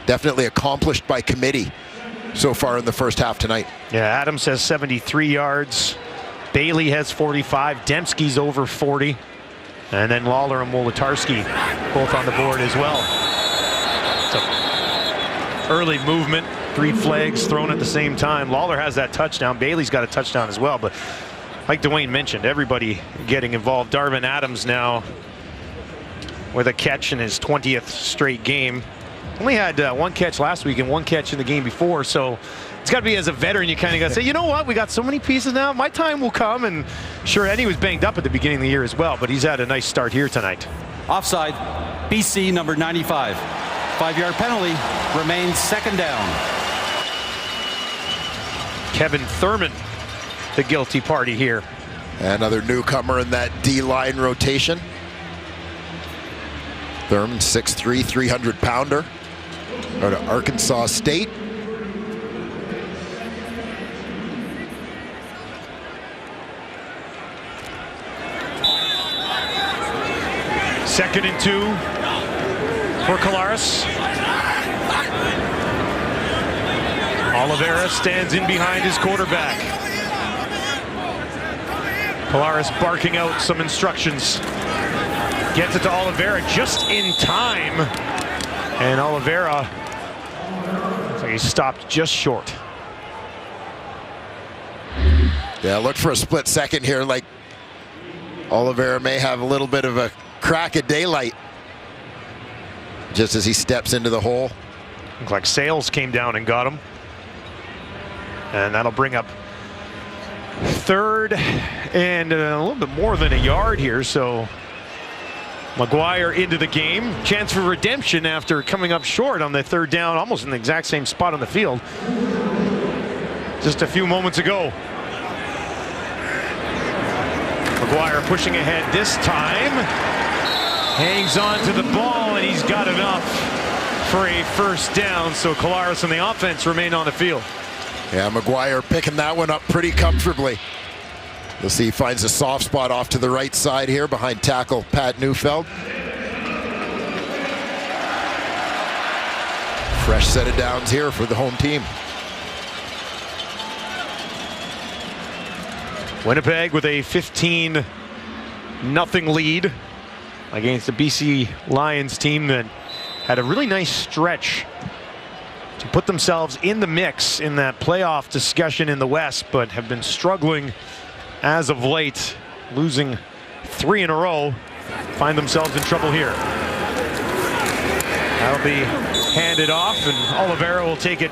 definitely accomplished by committee so far in the first half tonight. Yeah, Adams has 73 yards. Bailey has 45. Dembski's over 40. And then Lawler and Wolodarski both on the board as well. So early movement, 3 flags thrown at the same time. Lawler has that touchdown. Bailey's got a touchdown as well. But like Dwayne mentioned, everybody getting involved. Darvin Adams now with a catch in his 20th straight game. Only had 1 catch last week and 1 catch in the game before. So it's got to be, as a veteran, you kind of got to say, you know what, we got so many pieces now, my time will come. And sure, Eddie was banged up at the beginning of the year as well, but he's had a nice start here tonight. Offside, BC number 95. 5-yard penalty, remains second down. Kevin Thurman, the guilty party here. Another newcomer in that D-line rotation. Thurman, 6'3", 300-pounder out of Arkansas State. Second and 2 for Collaros. Oliveira stands in behind his quarterback. Collaros barking out some instructions. Gets it to Oliveira just in time. And Oliveira, looks like he stopped just short. Yeah, look for a split second here, like Oliveira may have a little bit of a crack of daylight just as he steps into the hole. Looks like Sales came down and got him. And that'll bring up third and a little bit more than a yard here. So McGuire into the game. Chance for redemption after coming up short on the third down, almost in the exact same spot on the field just a few moments ago. McGuire pushing ahead this time. Hangs on to the ball, and he's got enough for a first down. So Collaros and the offense remain on the field. Yeah, McGuire picking that one up pretty comfortably. You'll see he finds a soft spot off to the right side here behind tackle Pat Neufeld. Fresh set of downs here for the home team. Winnipeg with a 15-0 lead against the BC Lions team that had a really nice stretch to put themselves in the mix in that playoff discussion in the West, but have been struggling as of late, losing 3 in a row, find themselves in trouble here. That'll be handed off, and Oliveira will take it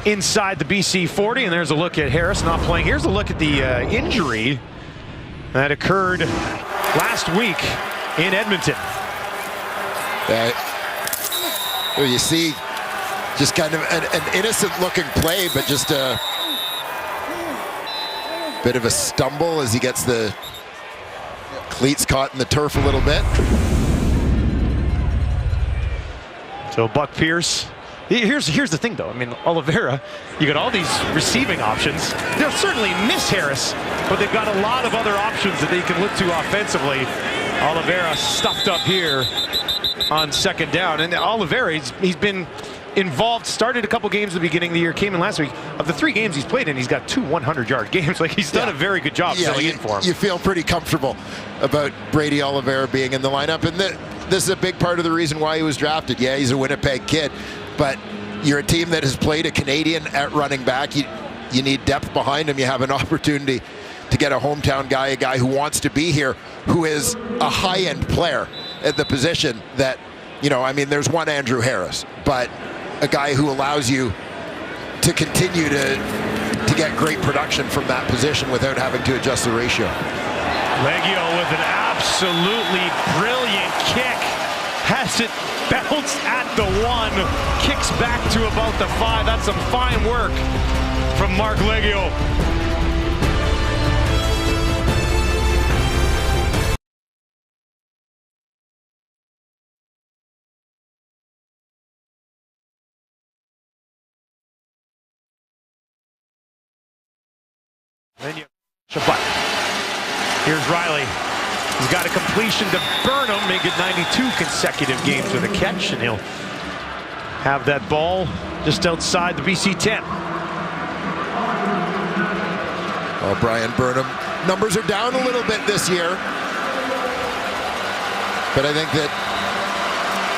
inside the BC 40, and there's a look at Harris not playing. Here's a look at the injury that occurred last week in Edmonton. You see just kind of an innocent looking play, but just a bit of a stumble as he gets the cleats caught in the turf a little bit. So Buck Pierce. Here's the thing, though. I mean, Oliveira, you got all these receiving options. They'll certainly miss Harris, but they've got a lot of other options that they can look to offensively. Oliveira stuffed up here on second down. And Oliveira, he's been involved, started a couple games at the beginning of the year, came in last week. Of the 3 games he's played in, he's got 2 100-yard games. Like, he's done a very good job filling in for him. You feel pretty comfortable about Brady Oliveira being in the lineup. And this is a big part of the reason why he was drafted. Yeah, he's a Winnipeg kid, but you're a team that has played a Canadian at running back. You need depth behind him. You have an opportunity to get a hometown guy, a guy who wants to be here, who is a high-end player at the position that, you know, I mean, there's one Andrew Harris, but a guy who allows you to continue to get great production from that position without having to adjust the ratio. Leggio with an absolutely brilliant kick. Has it bounced at the 1, kicks back to about the 5. That's some fine work from Mark Leggio. But here's Riley. He's got a completion to Burnham, make it 92 consecutive games with a catch, and he'll have that ball just outside the BC 10. Well, Brian Burnham, numbers are down a little bit this year, but I think that,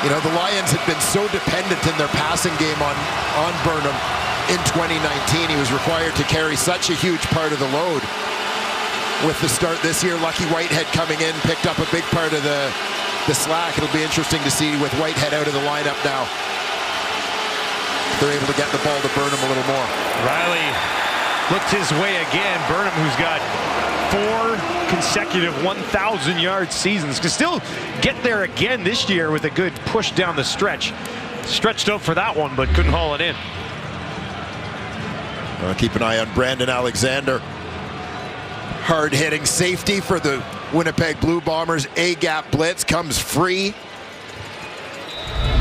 you know, the Lions had been so dependent in their passing game on Burnham in 2019. He was required to carry such a huge part of the load. With the start this year, Lucky Whitehead coming in, picked up a big part of the slack. It'll be interesting to see with Whitehead out of the lineup now. They're able to get the ball to Burnham a little more. Riley looked his way again. Burnham, who's got 4 consecutive 1,000-yard seasons, can still get there again this year with a good push down the stretch. Stretched out for that one, but couldn't haul it in. Keep an eye on Brandon Alexander. Hard-hitting safety for the Winnipeg Blue Bombers. A-gap blitz, comes free.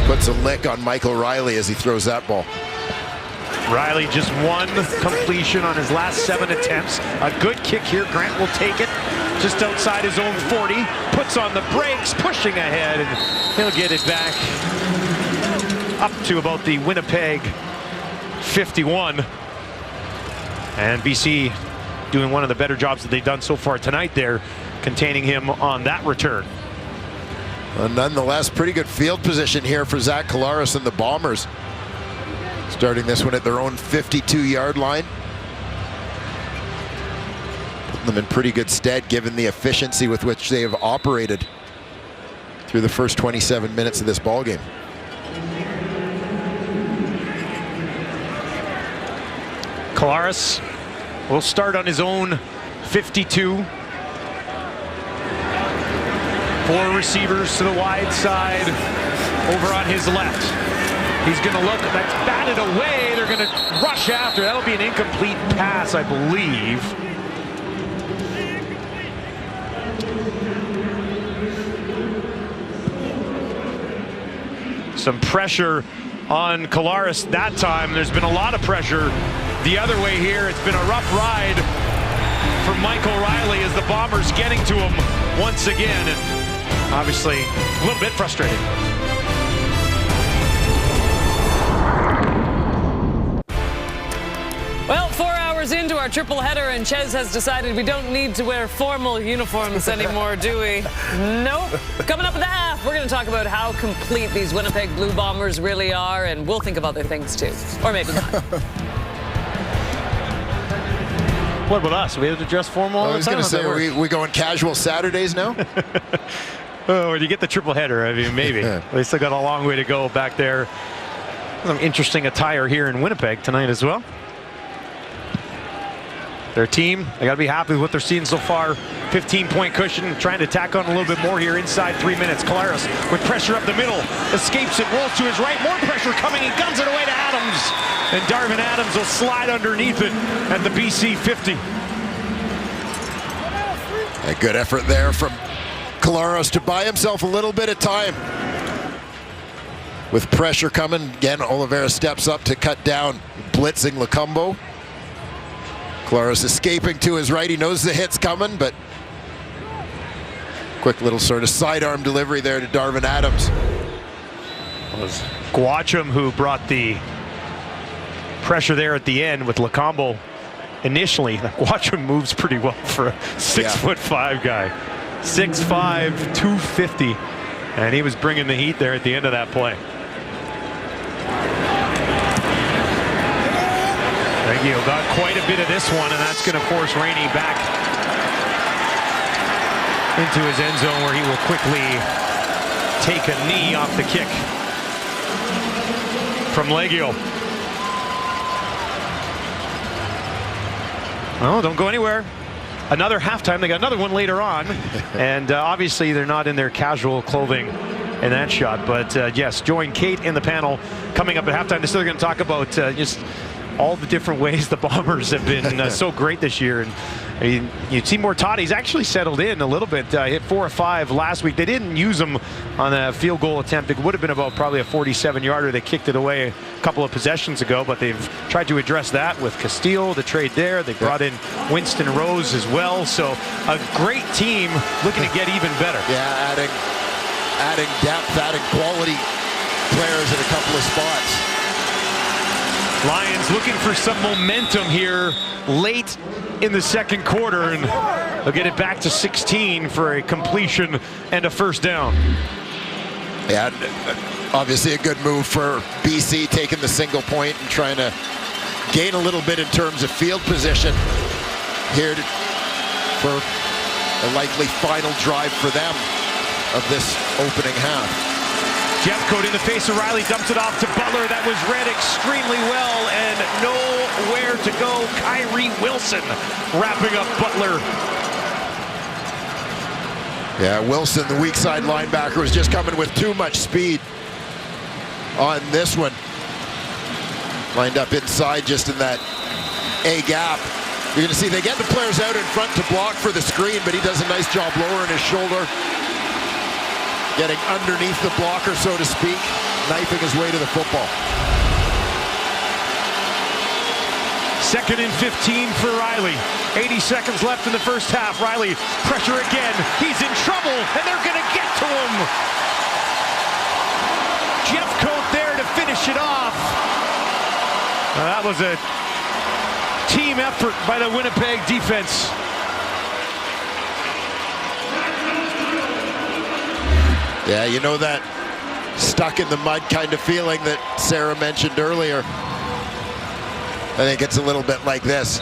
Puts a lick on Michael Riley as he throws that ball. Riley just 1 completion on his last 7 attempts. A good kick here. Grant will take it just outside his own 40. Puts on the brakes, pushing ahead, and he'll get it back up to about the Winnipeg 51. And BC doing one of the better jobs that they've done so far tonight there, containing him on that return. Nonetheless, pretty good field position here for Zach Collaros and the Bombers. Starting this one at their own 52-yard line. Putting them in pretty good stead given the efficiency with which they have operated through the first 27 minutes of this ballgame. Collaros will start on his own 52. 4 receivers to the wide side. Over on his left. He's going to look. That's batted away. They're going to rush after. That'll be an incomplete pass, I believe. Some pressure on Collaros that time. There's been a lot of pressure the other way here. It's been a rough ride for Michael Riley as the Bombers getting to him once again, and obviously a little bit frustrated. Well, 4 hours into our triple header, and Ches has decided we don't need to wear formal uniforms anymore, do we? Nope. Coming up at the half, we're going to talk about how complete these Winnipeg Blue Bombers really are, and we'll think of other things too. Or maybe not. What about us? We have to dress formal all the time? I was going to say, we going casual Saturdays now? Oh, or do you get the triple header? I mean, maybe. They still got a long way to go back there. Some interesting attire here in Winnipeg tonight as well. Their team, they got to be happy with what they're seeing so far. 15-point cushion, trying to tack on a little bit more here inside 3 minutes. Collaros with pressure up the middle, escapes it, rolls to his right. More pressure coming, he guns it away to Adams. And Darvin Adams will slide underneath it at the BC 50. A good effort there from Collaros to buy himself a little bit of time. With pressure coming, again, Oliveira steps up to cut down, blitzing Lacombo. Collaros escaping to his right. He knows the hit's coming, but quick little sort of sidearm delivery there to Darvin Adams. It was Guacham who brought the pressure there at the end with Lacombo. Initially, Guacham moves pretty well for a 6'5" guy. 6'5", 250. And he was bringing the heat there at the end of that play. Leggio got quite a bit of this one, and that's going to force Rainey back into his end zone, where he will quickly take a knee off the kick from Leggio. Oh, don't go anywhere. Another halftime. They got another one later on. And obviously they're not in their casual clothing in that shot. But yes, join Kate in the panel coming up at halftime. They're still going to talk about just all the different ways the Bombers have been so great this year. And I mean, you'd see Mortati's actually settled in a little bit. Hit 4 or 5 last week. They didn't use him on a field goal attempt. It would have been about probably a 47-yarder. They kicked it away a couple of possessions ago, but they've tried to address that with Castillo, the trade there. They brought in Winston Rose as well. So a great team looking to get even better. Yeah, adding depth, adding quality players in a couple of spots. Lions looking for some momentum here late in the second quarter, and they'll get it back to 16 for a completion and a first down. Yeah, obviously a good move for BC, taking the single point and trying to gain a little bit in terms of field position here for a likely final drive for them of this opening half. Jeffcoat in the face of Riley, dumps it off to Butler. That was read extremely well, and nowhere to go. Kyrie Wilson wrapping up Butler. Yeah, Wilson, the weak side linebacker, was just coming with too much speed on this one. Lined up inside just in that A gap. You're going to see they get the players out in front to block for the screen, but he does a nice job lowering his shoulder, getting underneath the blocker, so to speak, knifing his way to the football. 2nd and 15 for Riley. 80 seconds left in the first half. Riley, pressure again. He's in trouble, and they're going to get to him. Jeffcoat there to finish it off. Now that was a team effort by the Winnipeg defense. Yeah, you know that stuck in the mud kind of feeling that Sarah mentioned earlier. I think it's a little bit like this.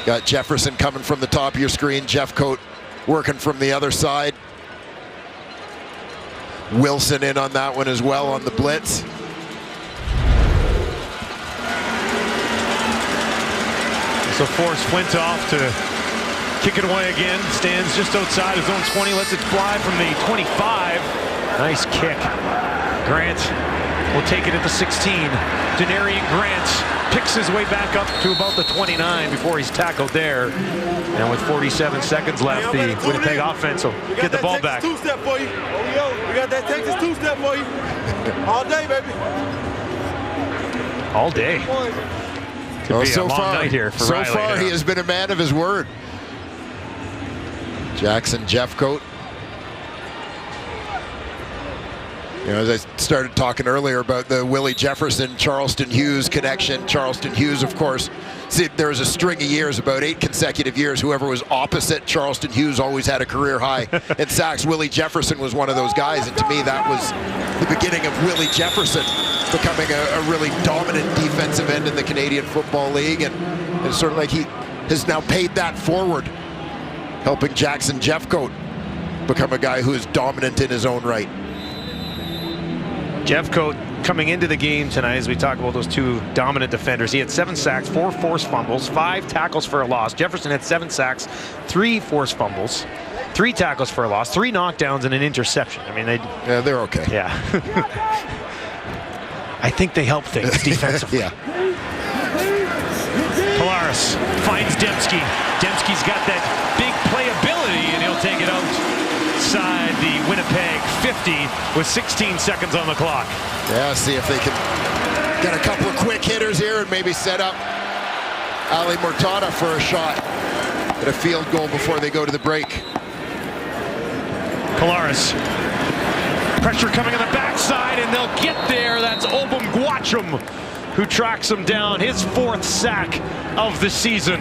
Got Jefferson coming from the top of your screen, Jeffcoat working from the other side. Wilson in on that one as well on the blitz. So force Flintoff to kick it away again. Stands just outside his own 20. Lets it fly from the 25. Nice kick. Grant will take it at the 16. Denarian Grant picks his way back up to about the 29 before he's tackled there. And with 47 seconds left, the Winnipeg offense will get the ball back. Two-step for you. We got that Texas two-step for you. All day, baby. All day. Could be a long night here for Riley. So far, he has been a man of his word. Jackson Jeffcoat. You know, as I started talking earlier about the Willie Jefferson, Charleston Hughes connection. Charleston Hughes, of course, see, there was a string of years, about 8 consecutive years, whoever was opposite Charleston Hughes always had a career high in sacks. Willie Jefferson was one of those guys, and to me that was the beginning of Willie Jefferson becoming a really dominant defensive end in the Canadian Football League, and it's sort of like he has now paid that forward, helping Jackson Jeffcoat become a guy who is dominant in his own right. Jeffcoat coming into the game tonight, as we talk about those two dominant defenders. He had 7 sacks, 4 forced fumbles, 5 tackles for a loss. Jefferson had 7 sacks, 3 forced fumbles, 3 tackles for a loss, 3 knockdowns, and an interception. I mean, they're okay. Yeah. I think they help things defensively. Yeah. Polaris finds Dembski. Dembski's got that big playability, and he'll take it outside the Winnipeg 50 with 16 seconds on the clock. Yeah, see if they can get a couple of quick hitters here and maybe set up Ali Mortada for a shot at a field goal before they go to the break. Polaris. Pressure coming on the backside, and they'll get there. That's Obum Gwacham who tracks him down. His 4th sack of the season.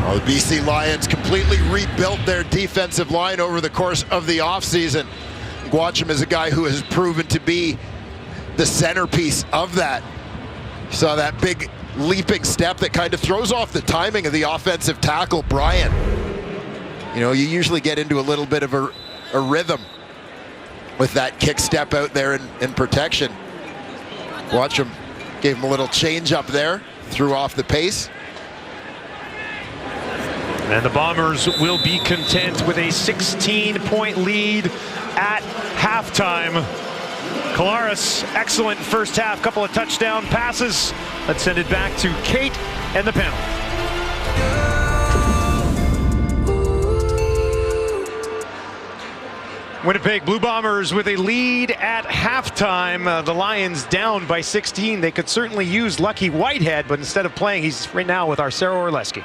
Well, the BC Lions completely rebuilt their defensive line over the course of the offseason. Gwacham is a guy who has proven to be the centerpiece of that. You saw that big leaping step that kind of throws off the timing of the offensive tackle, Brian. You know, you usually get into a little bit of a rhythm with that kick step out there in protection. Gwacham gave him a little change up there, threw off the pace. And the Bombers will be content with a 16-point lead at halftime. Collaros, excellent first half, couple of touchdown passes. Let's send it back to Kate and the panel. Winnipeg Blue Bombers with a lead at halftime. The Lions down by 16. They could certainly use Lucky Whitehead, but instead of playing, he's right now with Arcero Orleski.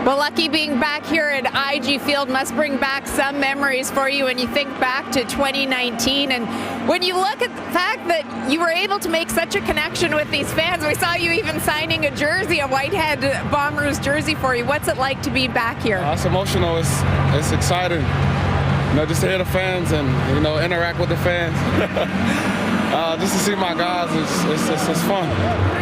Well, Lucky being back here at IG Field must bring back some memories for you when you think back to 2019. And when you look at the fact that you were able to make such a connection with these fans, we saw you even signing a jersey, a Whitehead Bombers jersey for you. What's it like to be back here? It's emotional. It's exciting. You know, just to hear the fans and, you know, interact with the fans. Just to see my guys, it's fun.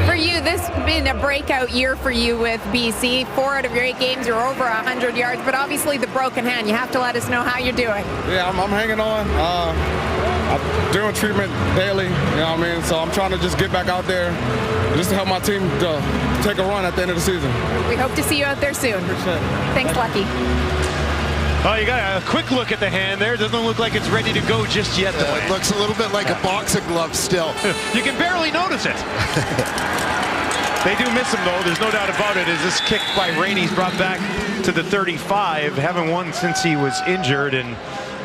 For you, this has been a breakout year for you with BC. 4 out of your 8 games, you're over 100 yards, but obviously the broken hand. You have to let us know how you're doing. Yeah, I'm hanging on. I'm doing treatment daily, you know what I mean? So I'm trying to just get back out there just to help my team take a run at the end of the season. We hope to see you out there soon. Appreciate it. Thanks, Lucky. Oh, you got a quick look at the hand there. Doesn't look like it's ready to go just yet. It looks a little bit like a boxing glove still. You can barely notice it. They do miss him, though. There's no doubt about it. As this kick by Rainey's brought back to the 35. Haven't won since he was injured, and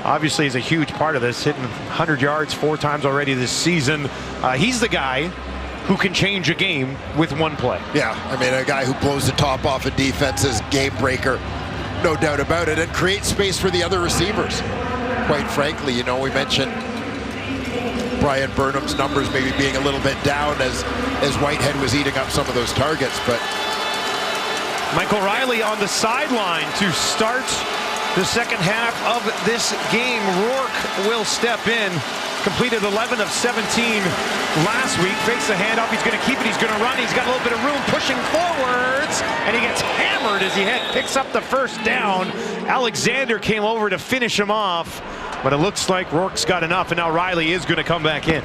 obviously is a huge part of this. Hitting 100 yards 4 times already this season. He's the guy who can change a game with one play. Yeah, I mean, a guy who blows the top off a defense's game breaker. No doubt about it, and create space for the other receivers. Quite frankly, you know, we mentioned Brian Burnham's numbers maybe being a little bit down as Whitehead was eating up some of those targets, but Michael Riley on the sideline to start the second half of this game. Rourke will step in. Completed 11 of 17 last week. Fakes the handoff. He's going to keep it. He's going to run. He's got a little bit of room pushing forwards. And he gets hammered as he picks up the first down. Alexander came over to finish him off. But it looks like Rourke's got enough. And now Riley is going to come back in.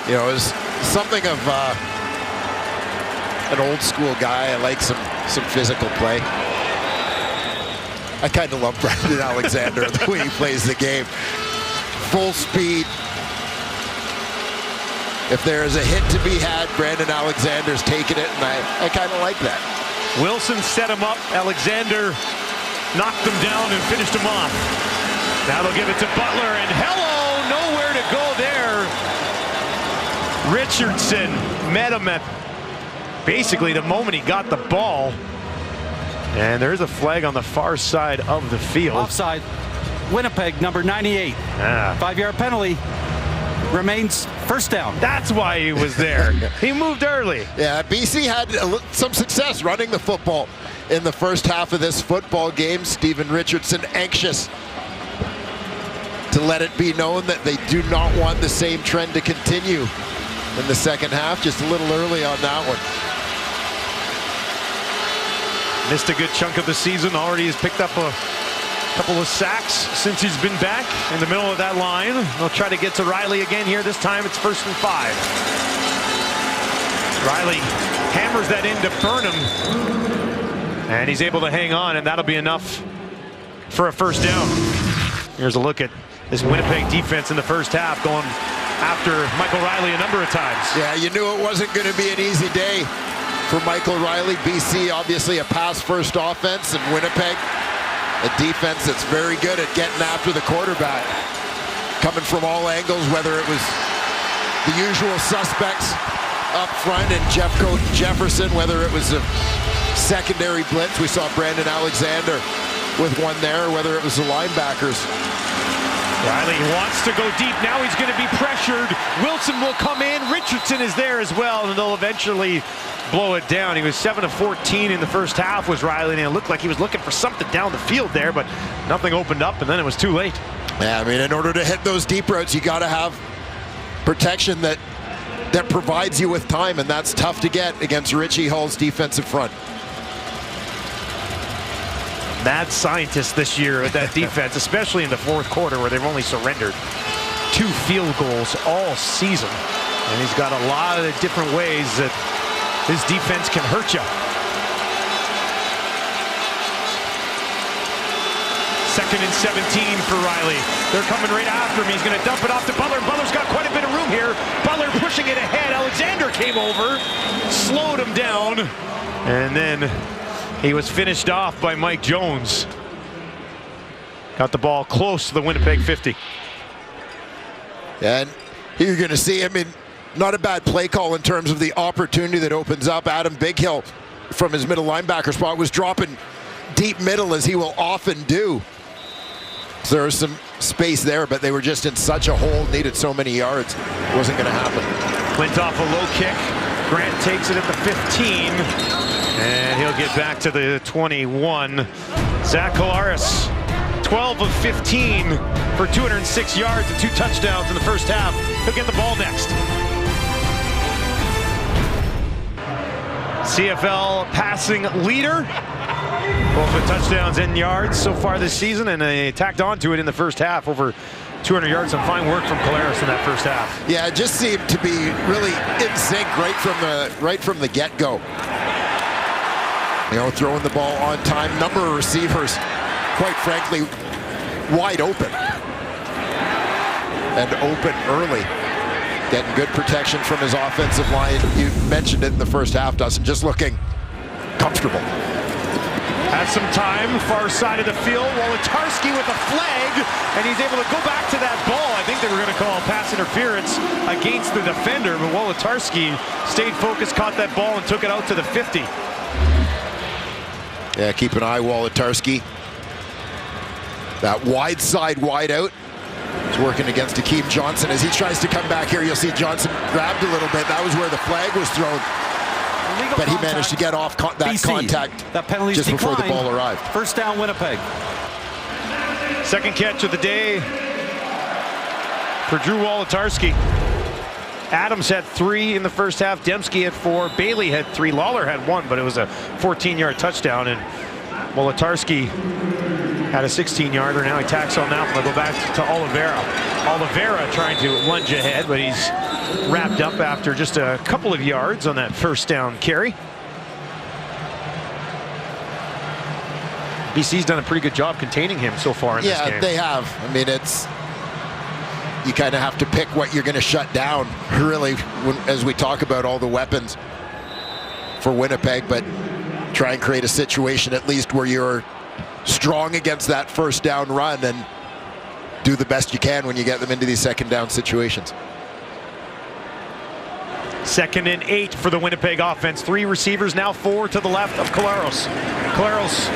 You know, it's something of an old school guy. I like some physical play. I kind of love Brandon Alexander, the way he plays the game. Full speed. If there is a hit to be had, Brandon Alexander's taking it, and I kind of like that. Wilson set him up. Alexander knocked him down and finished him off. Now they'll give it to Butler, and hello, nowhere to go there. Richardson met him at basically the moment he got the ball. And there's a flag on the far side of the field. Offside. Winnipeg, number 98. 5-yard penalty. Remains first down. That's why he was there. He moved early. Yeah, BC had some success running the football in the first half of this football game. Stephen Richardson anxious to let it be known that they do not want the same trend to continue in the second half. Just a little early on that one. Missed a good chunk of the season. Already has picked up a couple of sacks since he's been back in the middle of that line. They'll try to get to Riley again here. This time it's 1st and 5. Riley hammers that into Burnham. And he's able to hang on, and that'll be enough for a first down. Here's a look at this Winnipeg defense in the first half, going after Michael Riley a number of times. Yeah, you knew it wasn't going to be an easy day for Michael Riley. BC obviously a pass-first offense, and Winnipeg a defense that's very good at getting after the quarterback. Coming from all angles, whether it was the usual suspects up front and Jeffcoat and Jefferson, whether it was a secondary blitz. We saw Brandon Alexander with one there, whether it was the linebackers. Riley wants to go deep. Now he's going to be pressured. Wilson will come in. Richardson is there as well, and they'll eventually blow it down. He was 7 of 14 in the first half, was Riley, and it looked like he was looking for something down the field there, but nothing opened up, and then it was too late. Yeah, I mean, in order to hit those deep routes, you got to have protection that provides you with time, and that's tough to get against Richie Hull's defensive front. Mad scientist this year at that defense, especially in the fourth quarter where they've only surrendered 2 field goals all season. And he's got a lot of different ways that his defense can hurt you. Second and 17 for Riley. They're coming right after him. He's going to dump it off to Butler. Butler's got quite a bit of room here. Butler pushing it ahead. Alexander came over, slowed him down, and then he was finished off by Mike Jones. Got the ball close to the Winnipeg 50. And here you're going to see, I mean, not a bad play call in terms of the opportunity that opens up. Adam Bighill from his middle linebacker spot was dropping deep middle, as he will often do. So there was some space there, but they were just in such a hole, needed so many yards. It wasn't going to happen. Went off a low kick. Grant takes it at the 15, and he'll get back to the 21. Zach Collaros, 12 of 15 for 206 yards and 2 touchdowns in the first half. He'll get the ball next. CFL passing leader. Both with touchdowns and yards so far this season, and they tacked onto it in the first half. Over 200 yards, some fine work from Collaros in that first half. Yeah, it just seemed to be really in sync right from the get-go. You know, throwing the ball on time. Number of receivers, quite frankly, wide open. And open early. Getting good protection from his offensive line. You mentioned it in the first half, Dustin, just looking comfortable. Has some time, far side of the field. Wolotarski with a flag, and he's able to go back to that ball. I think they were going to call pass interference against the defender, but Wolotarski stayed focused, caught that ball, and took it out to the 50. Yeah, keep an eye, Wolotarski. That wide side, wide out. He's working against Akeem Johnson. As he tries to come back here, you'll see Johnson grabbed a little bit. That was where the flag was thrown. But he managed to get off that BC. Contact that penalty just declined. Before the ball arrived. First down, Winnipeg. Second catch of the day for Drew Wolotarski. Adams had 3 in the first half. Dembski had 4. Bailey had 3. Lawler had 1, but it was a 14-yard touchdown. And Wolotarski had a 16-yarder. Now he tacks on that one. They'll go back to Oliveira. Oliveira trying to lunge ahead, but he's wrapped up after just a couple of yards on that first down carry. BC's done a pretty good job containing him so far in this game. Yeah, they have. I mean, you kind of have to pick what you're going to shut down, really, as we talk about all the weapons for Winnipeg, but try and create a situation at least where you're strong against that first down run and do the best you can when you get them into these second down situations. 2nd and 8 for the Winnipeg offense. 3 receivers, now 4 to the left of Collaros. Collaros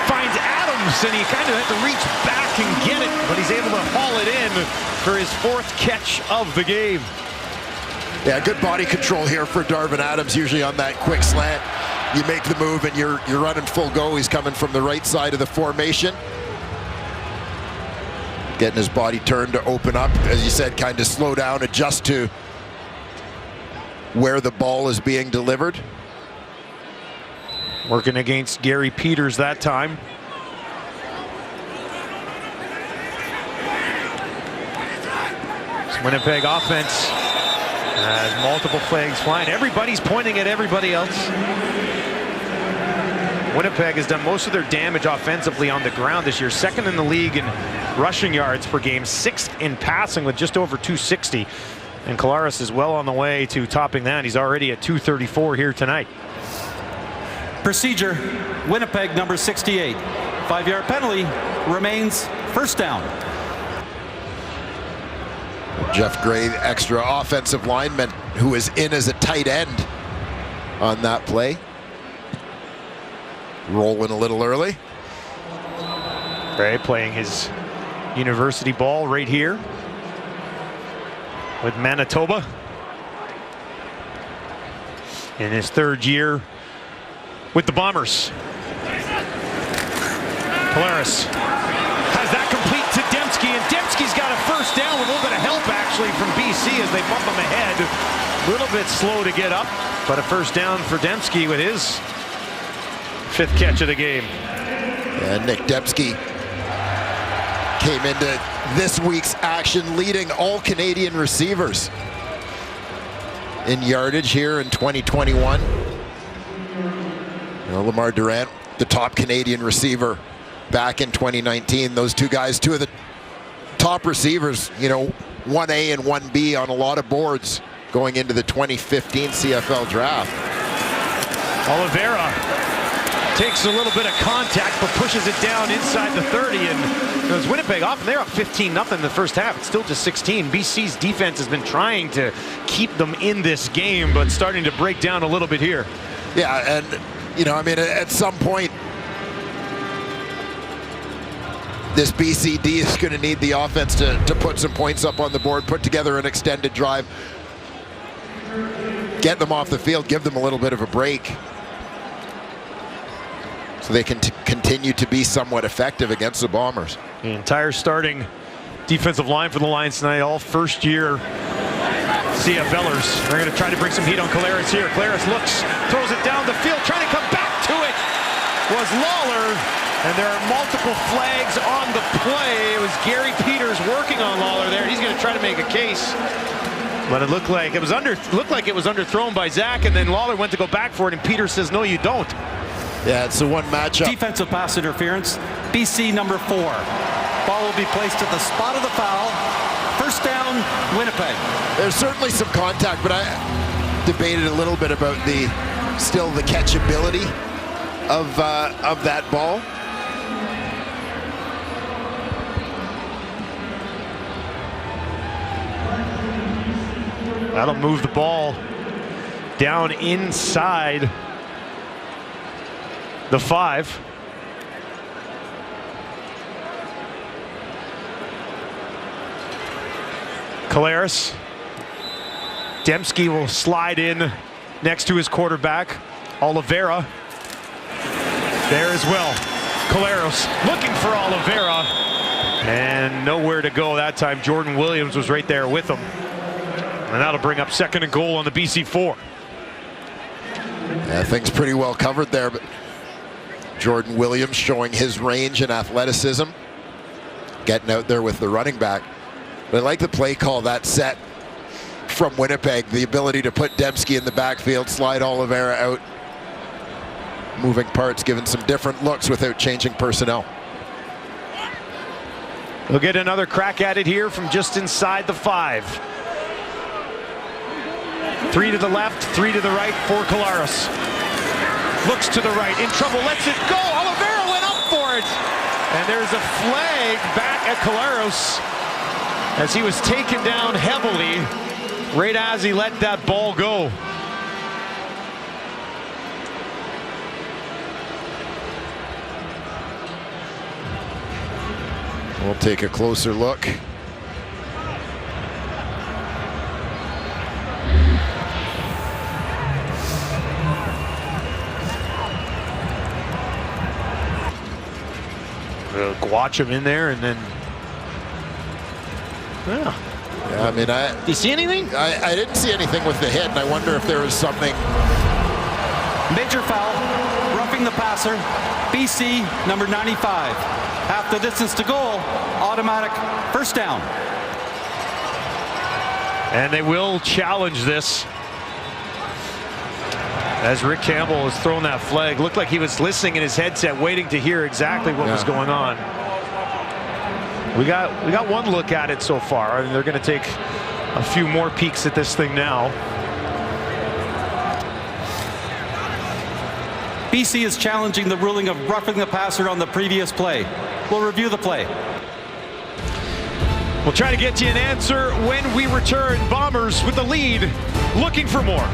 finds Adams, and he kind of had to reach back and get it, but he's able to haul it in for his 4th catch of the game. Yeah, good body control here for Darvin Adams, usually on that quick slant. You make the move and you're running full go. He's coming from the right side of the formation. Getting his body turned to open up, as you said, kind of slow down, adjust to where the ball is being delivered. Working against Gary Peters that time. This Winnipeg offense has multiple flags flying. Everybody's pointing at everybody else. Winnipeg has done most of their damage offensively on the ground this year. 2nd in the league in rushing yards per game, 6th in passing with just over 260. And Collaros is well on the way to topping that. He's already at 234 here tonight. Procedure, Winnipeg number 68. 5-yard penalty, remains first down. Jeff Gray, extra offensive lineman, who is in as a tight end on that play. Rolling a little early. Gray playing his University ball right here with Manitoba in his 3rd year with the Bombers. Collaros has that complete to Dembski, and Dembski's got a first down with a little bit of help actually from BC as they bump him ahead. A little bit slow to get up, but a first down for Dembski with his 5th catch of the game. And Nick Dembski came into this week's action leading all Canadian receivers in yardage here in 2021. You know, Lamar Durant, the top Canadian receiver back in 2019. Those two guys, two of the top receivers, you know, 1A and 1B on a lot of boards going into the 2015 CFL draft. Oliveira takes a little bit of contact but pushes it down inside the 30, and goes Winnipeg off, and they're up 15-0 in the first half. It's still just 16. BC's defense has been trying to keep them in this game, but starting to break down a little bit here. Yeah, and you know, I mean, at some point this BCD is going to need the offense to put some points up on the board, put together an extended drive, get them off the field, give them a little bit of a break, so they can continue to be somewhat effective against the Bombers. The entire starting defensive line for the Lions tonight, all first-year CFLers. They're going to try to bring some heat on Collaros here. Collaros looks, throws it down the field, trying to come back to it was Lawler, and there are multiple flags on the play. It was Gary Peters working on Lawler there. He's going to try to make a case, but it looked like it was underthrown by Zach, and then Lawler went to go back for it, and Peters says, "No, you don't." Yeah, it's the one matchup. Defensive pass interference, BC number 4. Ball will be placed at the spot of the foul. First down, Winnipeg. There's certainly some contact, but I debated a little bit about the catchability of that ball. That'll move the ball down inside the 5. Collaros. Dembski will slide in next to his quarterback. Oliveira there as well. Collaros looking for Oliveira, and nowhere to go that time. Jordan Williams was right there with him, and that'll bring up 2nd and goal on the BC 4. Yeah, things pretty well covered there, but Jordan Williams showing his range and athleticism, getting out there with the running back. But I like the play call that set from Winnipeg, the ability to put Dembski in the backfield, slide Oliveira out, moving parts, giving some different looks without changing personnel. We'll get another crack at it here from just inside the 5. 3 to the left, 3 to the right for Collaros. Looks to the right, in trouble, lets it go. Oliveira went up for it. And there's a flag back at Collaros as he was taken down heavily right as he let that ball go. We'll take a closer look. Watch him in there, and then yeah, I mean, do you see anything? I didn't see anything with the hit, and I wonder if there was something. Major foul, roughing the passer, BC number 95. Half the distance to goal, automatic first down. And they will challenge this, as Rick Campbell has thrown that flag. Looked like he was listening in his headset, waiting to hear exactly what was going on. We got one look at it so far, and they're going to take a few more peeks at this thing now. BC is challenging the ruling of roughing the passer on the previous play. We'll review the play. We'll try to get you an answer when we return. Bombers with the lead, looking for more.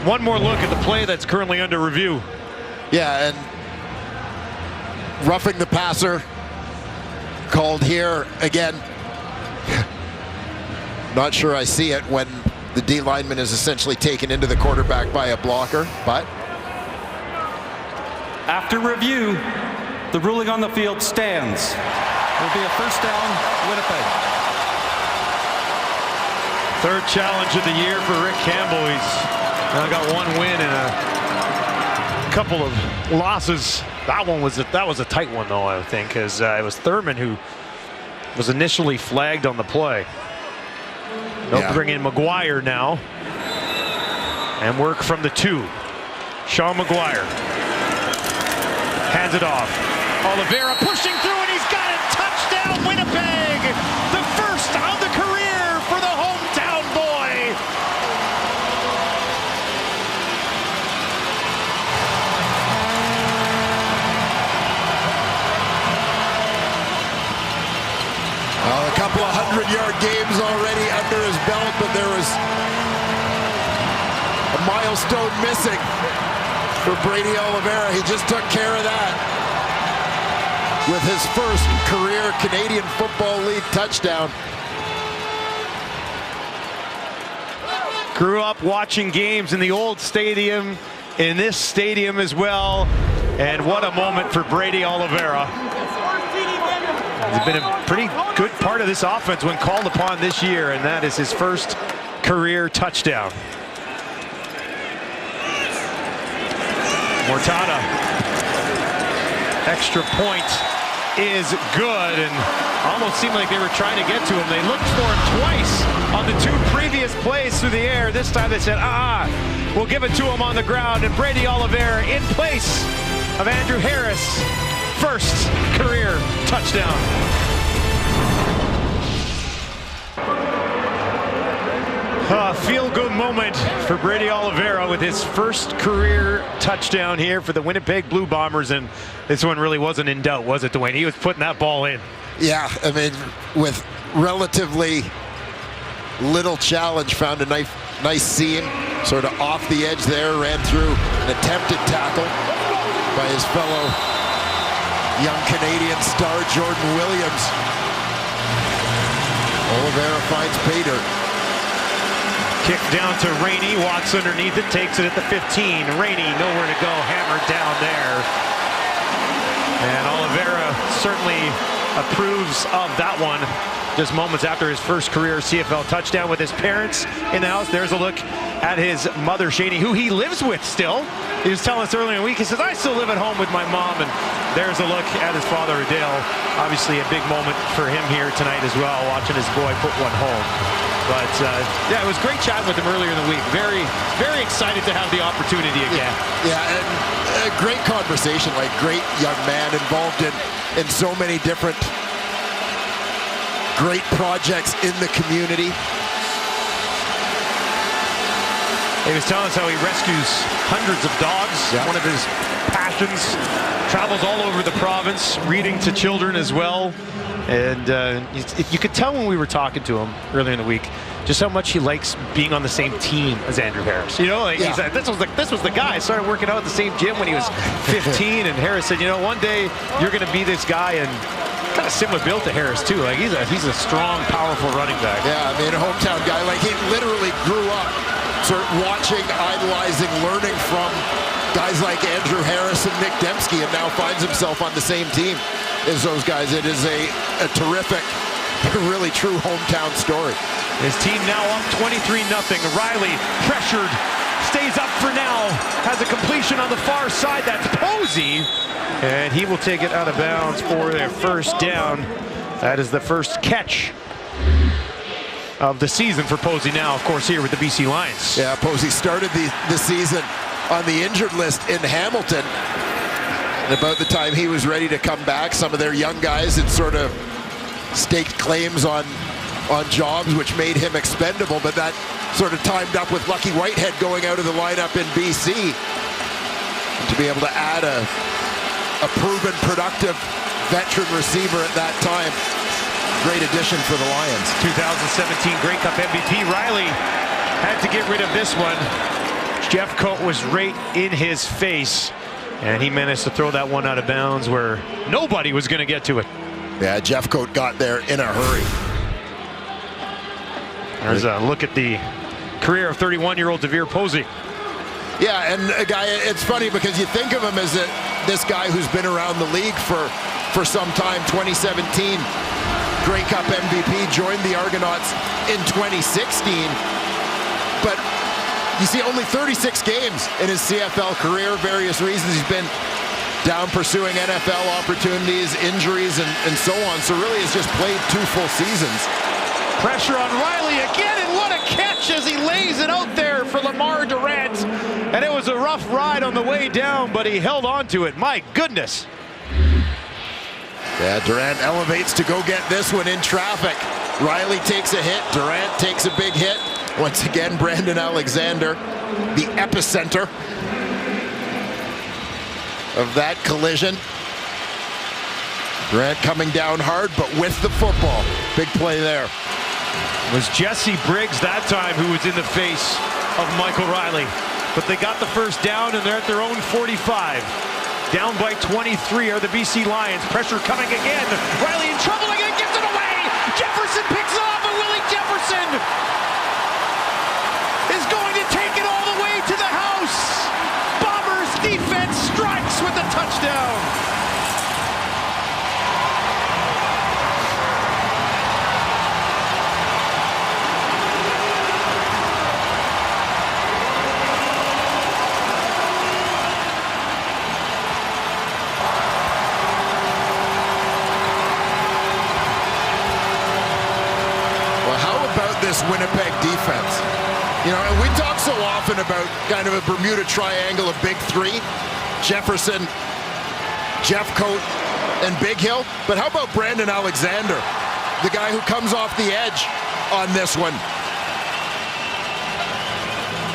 One more look at the play that's currently under review. Yeah, and roughing the passer called here again. Not sure I see it when the D lineman is essentially taken into the quarterback by a blocker, but After review, the ruling on the field stands. It will be a first down, Winnipeg. Third challenge of the year for Rick Campbell. He's now got one win and a couple of losses. That was a tight one though, I think, because it was Thurman who was initially flagged on the play. They'll bring in McGuire now and work from the 2. Sean McGuire hands it off. Oliveira pushing through, and he's got it. Touchdown, Winnipeg! The first of the career for the hometown boy. Well, a couple of 100-yard games already under his belt, but there was a milestone missing for Brady Oliveira. He just took care of that with his first career Canadian Football League touchdown. Grew up watching games in the old stadium, in this stadium as well, and what a moment for Brady Oliveira. He's been a pretty good part of this offense when called upon this year, and that is his first career touchdown. Mortada, extra point is good, and almost seemed like they were trying to get to him. They looked for him twice on the 2 previous plays through the air. This time they said, we'll give it to him on the ground, and Brady Oliveira in place of Andrew Harris. First career touchdown. Feel-good moment for Brady Oliveira with his first career touchdown here for the Winnipeg Blue Bombers, and this one really wasn't in doubt, was it, Dwayne? He was putting that ball in. Yeah, I mean, with relatively little challenge, found a nice seam, sort of off the edge there, ran through an attempted tackle by his fellow young Canadian star, Jordan Williams. Oliveira finds Pater. Kick down to Rainey, walks underneath it, takes it at the 15. Rainey, nowhere to go, hammered down there. And Oliveira certainly approves of that one. Just moments after his first career CFL touchdown with his parents in the house. There's a look at his mother, Shani, who he lives with still. He was telling us earlier in the week, he says, I still live at home with my mom. And there's a look at his father, Adele. Obviously a big moment for him here tonight as well, watching his boy put one home. But yeah, it was great chatting with him earlier in the week. Very, very excited to have the opportunity again. Yeah, and a great conversation, like great young man involved in so many different great projects in the community. He was telling us how he rescues hundreds of dogs. Yeah. One of his passions. Travels all over the province, reading to children as well. And you could tell when we were talking to him earlier in the week just how much he likes being on the same team as Andrew Harris. You know, like he said, this was the guy. I started working out at the same gym when he was 15, and Harris said, you know, one day you're going to be this guy, and kind of similar built to Harris too. Like he's a strong, powerful running back. Yeah, I mean, a hometown guy. Like he literally grew up sort of watching, idolizing, learning from guys like Andrew Harris and Nick Dembski, and now finds himself on the same team as those guys. It is a terrific, really true hometown story. His team now up 23-0. Riley pressured, stays up for now, has a completion on the far side. That's Posey, and he will take it out of bounds for their first down. That is the first catch of the season for Posey now, of course, here with the BC Lions. Yeah, Posey started the season on the injured list in Hamilton. And about the time he was ready to come back, some of their young guys had sort of staked claims on jobs, which made him expendable, but that sort of timed up with Lucky Whitehead going out of the lineup in BC. And to be able to add a proven, productive veteran receiver at that time, great addition for the Lions. 2017 Grey Cup MVP. Riley had to get rid of this one. Jeff Coat was right in his face And he managed to throw that one out of bounds where nobody was going to get to it. Yeah, Jeffcoat got there in a hurry. There's a look at the career of 31-year-old Devere Posey. Yeah, and a guy, it's funny because you think of him as this guy who's been around the league for some time. 2017 Grey Cup MVP, joined the Argonauts in 2016. But you see only 36 games in his CFL career. Various reasons he's been down pursuing NFL opportunities, injuries, and so on. So really has just played 2 full seasons. Pressure on Riley again, and what a catch as he lays it out there for Lamar Durant. And it was a rough ride on the way down, but he held on to it. My goodness. Yeah, Durant elevates to go get this one in traffic. Riley takes a hit, Durant takes a big hit. Once again, Brandon Alexander, the epicenter of that collision. Durant coming down hard, but with the football. Big play there. It was Jesse Briggs that time who was in the face of Michael Riley. But they got the first down, and they're at their own 45. Down by 23 are the BC Lions. Pressure coming again. Riley in trouble again, gets it away. Jefferson picks it off, and Willie Jefferson is going to take it all the way to the house. Bombers defense strikes with a touchdown. This Winnipeg defense. You know, and we talk so often about kind of a Bermuda Triangle of big 3. Jefferson, Jeffcoat, and Big Hill. But how about Brandon Alexander, the guy who comes off the edge on this one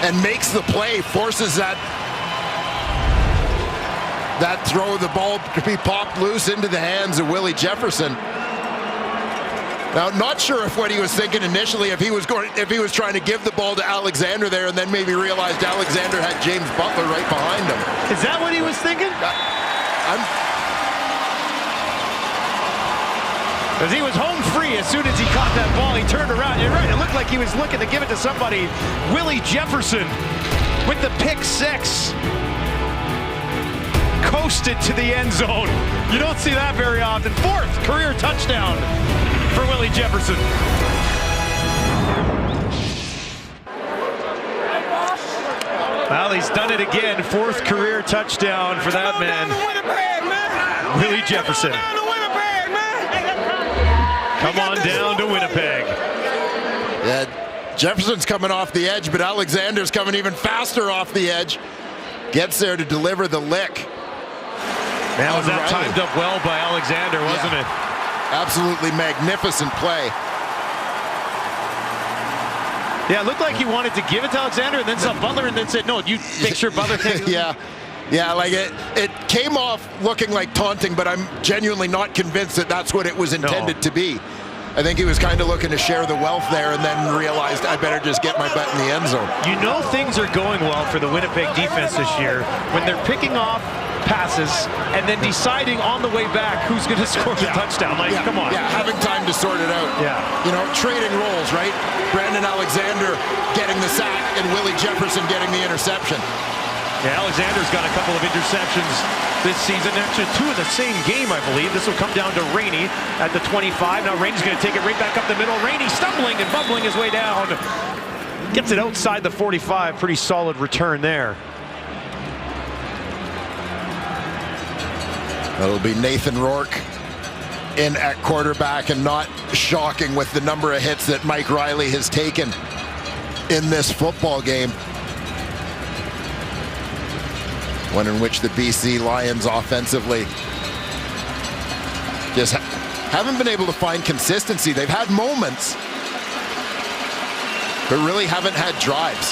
and makes the play, forces that throw, the ball to be popped loose into the hands of Willie Jefferson. Now, not sure if what he was thinking initially, if he was trying to give the ball to Alexander there and then maybe realized Alexander had James Butler right behind him. Is that what he was thinking? Because he was home free as soon as he caught that ball. He turned around. You're right. It looked like he was looking to give it to somebody. Willie Jefferson with the pick 6. Coasted to the end zone. You don't see that very often. 4th career touchdown for Willie Jefferson. Well, he's done it again. 4th career touchdown for that man, Willie Jefferson. Come on down to Winnipeg. Yeah, Jefferson's coming off the edge, but Alexander's coming even faster off the edge. Gets there to deliver the lick. Man, was that timed up well by Alexander, wasn't it? Absolutely magnificent play. Yeah, it looked like he wanted to give it to Alexander and then saw Butler and then said, no, you make sure Butler takes it. Yeah, like it came off looking like taunting, but I'm genuinely not convinced that that's what it was intended to be. I think he was kind of looking to share the wealth there and then realized I better just get my butt in the end zone. You know things are going well for the Winnipeg defense this year when they're picking off passes and then deciding on the way back who's going to score the touchdown. Like, come on. Yeah, having time to sort it out. Yeah. You know, trading roles, right? Brandon Alexander getting the sack and Willie Jefferson getting the interception. Yeah, Alexander's got a couple of interceptions this season. Actually, 2 in the same game, I believe. This will come down to Rainey at the 25. Now Rainey's going to take it right back up the middle. Rainey stumbling and bumbling his way down. Gets it outside the 45. Pretty solid return there. That'll be Nathan Rourke in at quarterback, and not shocking with the number of hits that Mike Riley has taken in this football game. One in which the BC Lions offensively just haven't been able to find consistency. They've had moments, but really haven't had drives.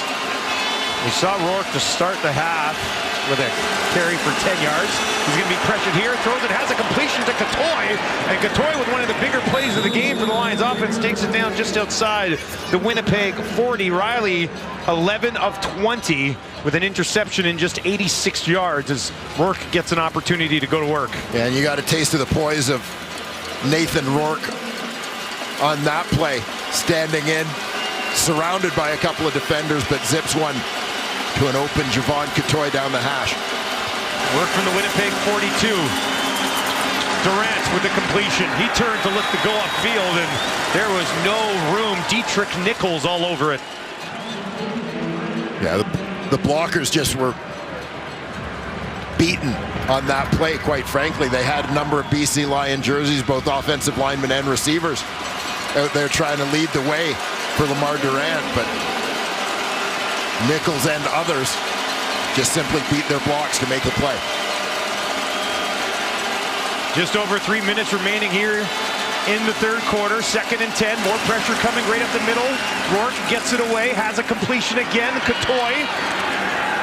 We saw Rourke to start the half with a carry for 10 yards. He's going to be pressured here, throws it, has a completion to Catoy, and Catoy with one of the bigger plays plays of the game for the Lions offense. Takes it down just outside the Winnipeg 40. Riley, 11 of 20 with an interception in just 86 yards as Rourke gets an opportunity to go to work. Yeah, and you got a taste of the poise of Nathan Rourke on that play, standing in, surrounded by a couple of defenders, but zips one to an open Javon Catoy down the hash. Work from the Winnipeg 42. Durant with the completion. He turned to look to go upfield, and there was no room. Dietrich Nichols all over it. Yeah, the blockers just were beaten on that play, quite frankly. They had a number of BC Lion jerseys, both offensive linemen and receivers, out there trying to lead the way for Lamar Durant, but Nichols and others just simply beat their blocks to make the play. Just over 3 minutes remaining here in the third quarter. 2nd and 10. More pressure coming right up the middle. Rourke gets it away. Has a completion again. Catoy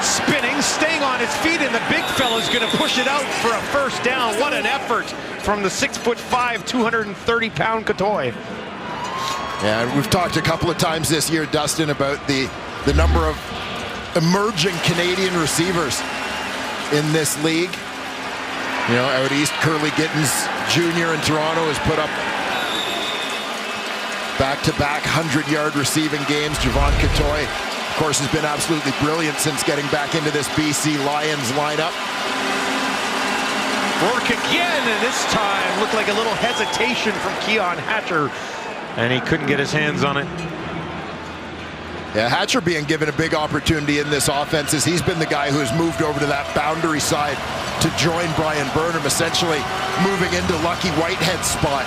spinning, staying on his feet, and the big fella's going to push it out for a first down. What an effort from the 6'5", 230-pound Catoy. Yeah, we've talked a couple of times this year, Dustin, about the number of emerging Canadian receivers in this league. You know, out east, Curly Gittins Jr. in Toronto has put up back-to-back 100-yard receiving games. Javon Catoy, of course, has been absolutely brilliant since getting back into this BC Lions lineup. Rourke again, and this time looked like a little hesitation from Keon Hatcher, and he couldn't get his hands on it. Yeah, Hatcher being given a big opportunity in this offense as he's been the guy who has moved over to that boundary side to join Brian Burnham, essentially moving into Lucky Whitehead's spot.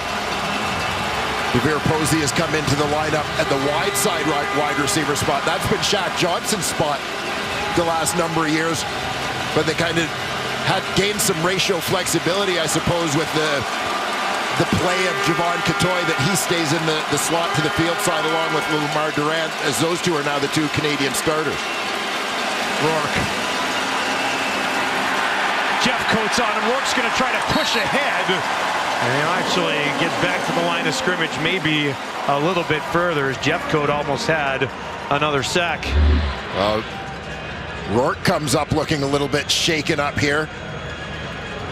Devere Posey has come into the lineup at the wide side wide receiver spot. That's been Shaq Johnson's spot the last number of years, but they kind of had gained some ratio flexibility, I suppose, with the play of Javon Catoy, that he stays in the slot to the field side along with Lamar Durant, as those two are now the two Canadian starters. Rourke. Jeff Coates on him. Rourke's going to try to push ahead. And he'll actually get back to the line of scrimmage maybe a little bit further, as Jeff Coates almost had another sack. Rourke comes up looking a little bit shaken up here.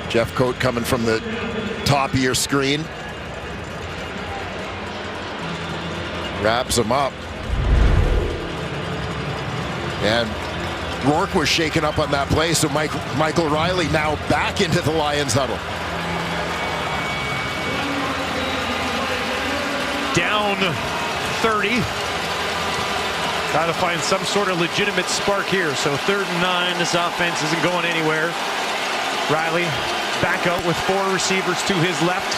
Jeff Coates coming from the top of your screen. Wraps him up. And Rourke was shaken up on that play, so Michael Riley now back into the Lions huddle. Down 30. Got to find some sort of legitimate spark here. So 3rd and 9. This offense isn't going anywhere. Riley back out with 4 receivers to his left.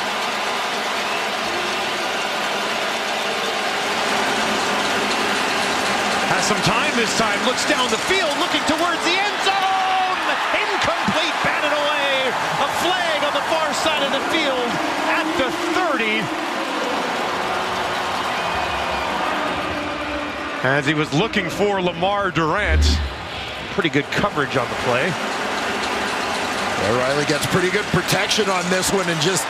Has some time this time. Looks down the field, looking towards the end zone. Incomplete, batted away. A flag on the far side of the field at the 30. As he was looking for Lamar Durant. Pretty good coverage on the play. Yeah, Riley gets pretty good protection on this one and just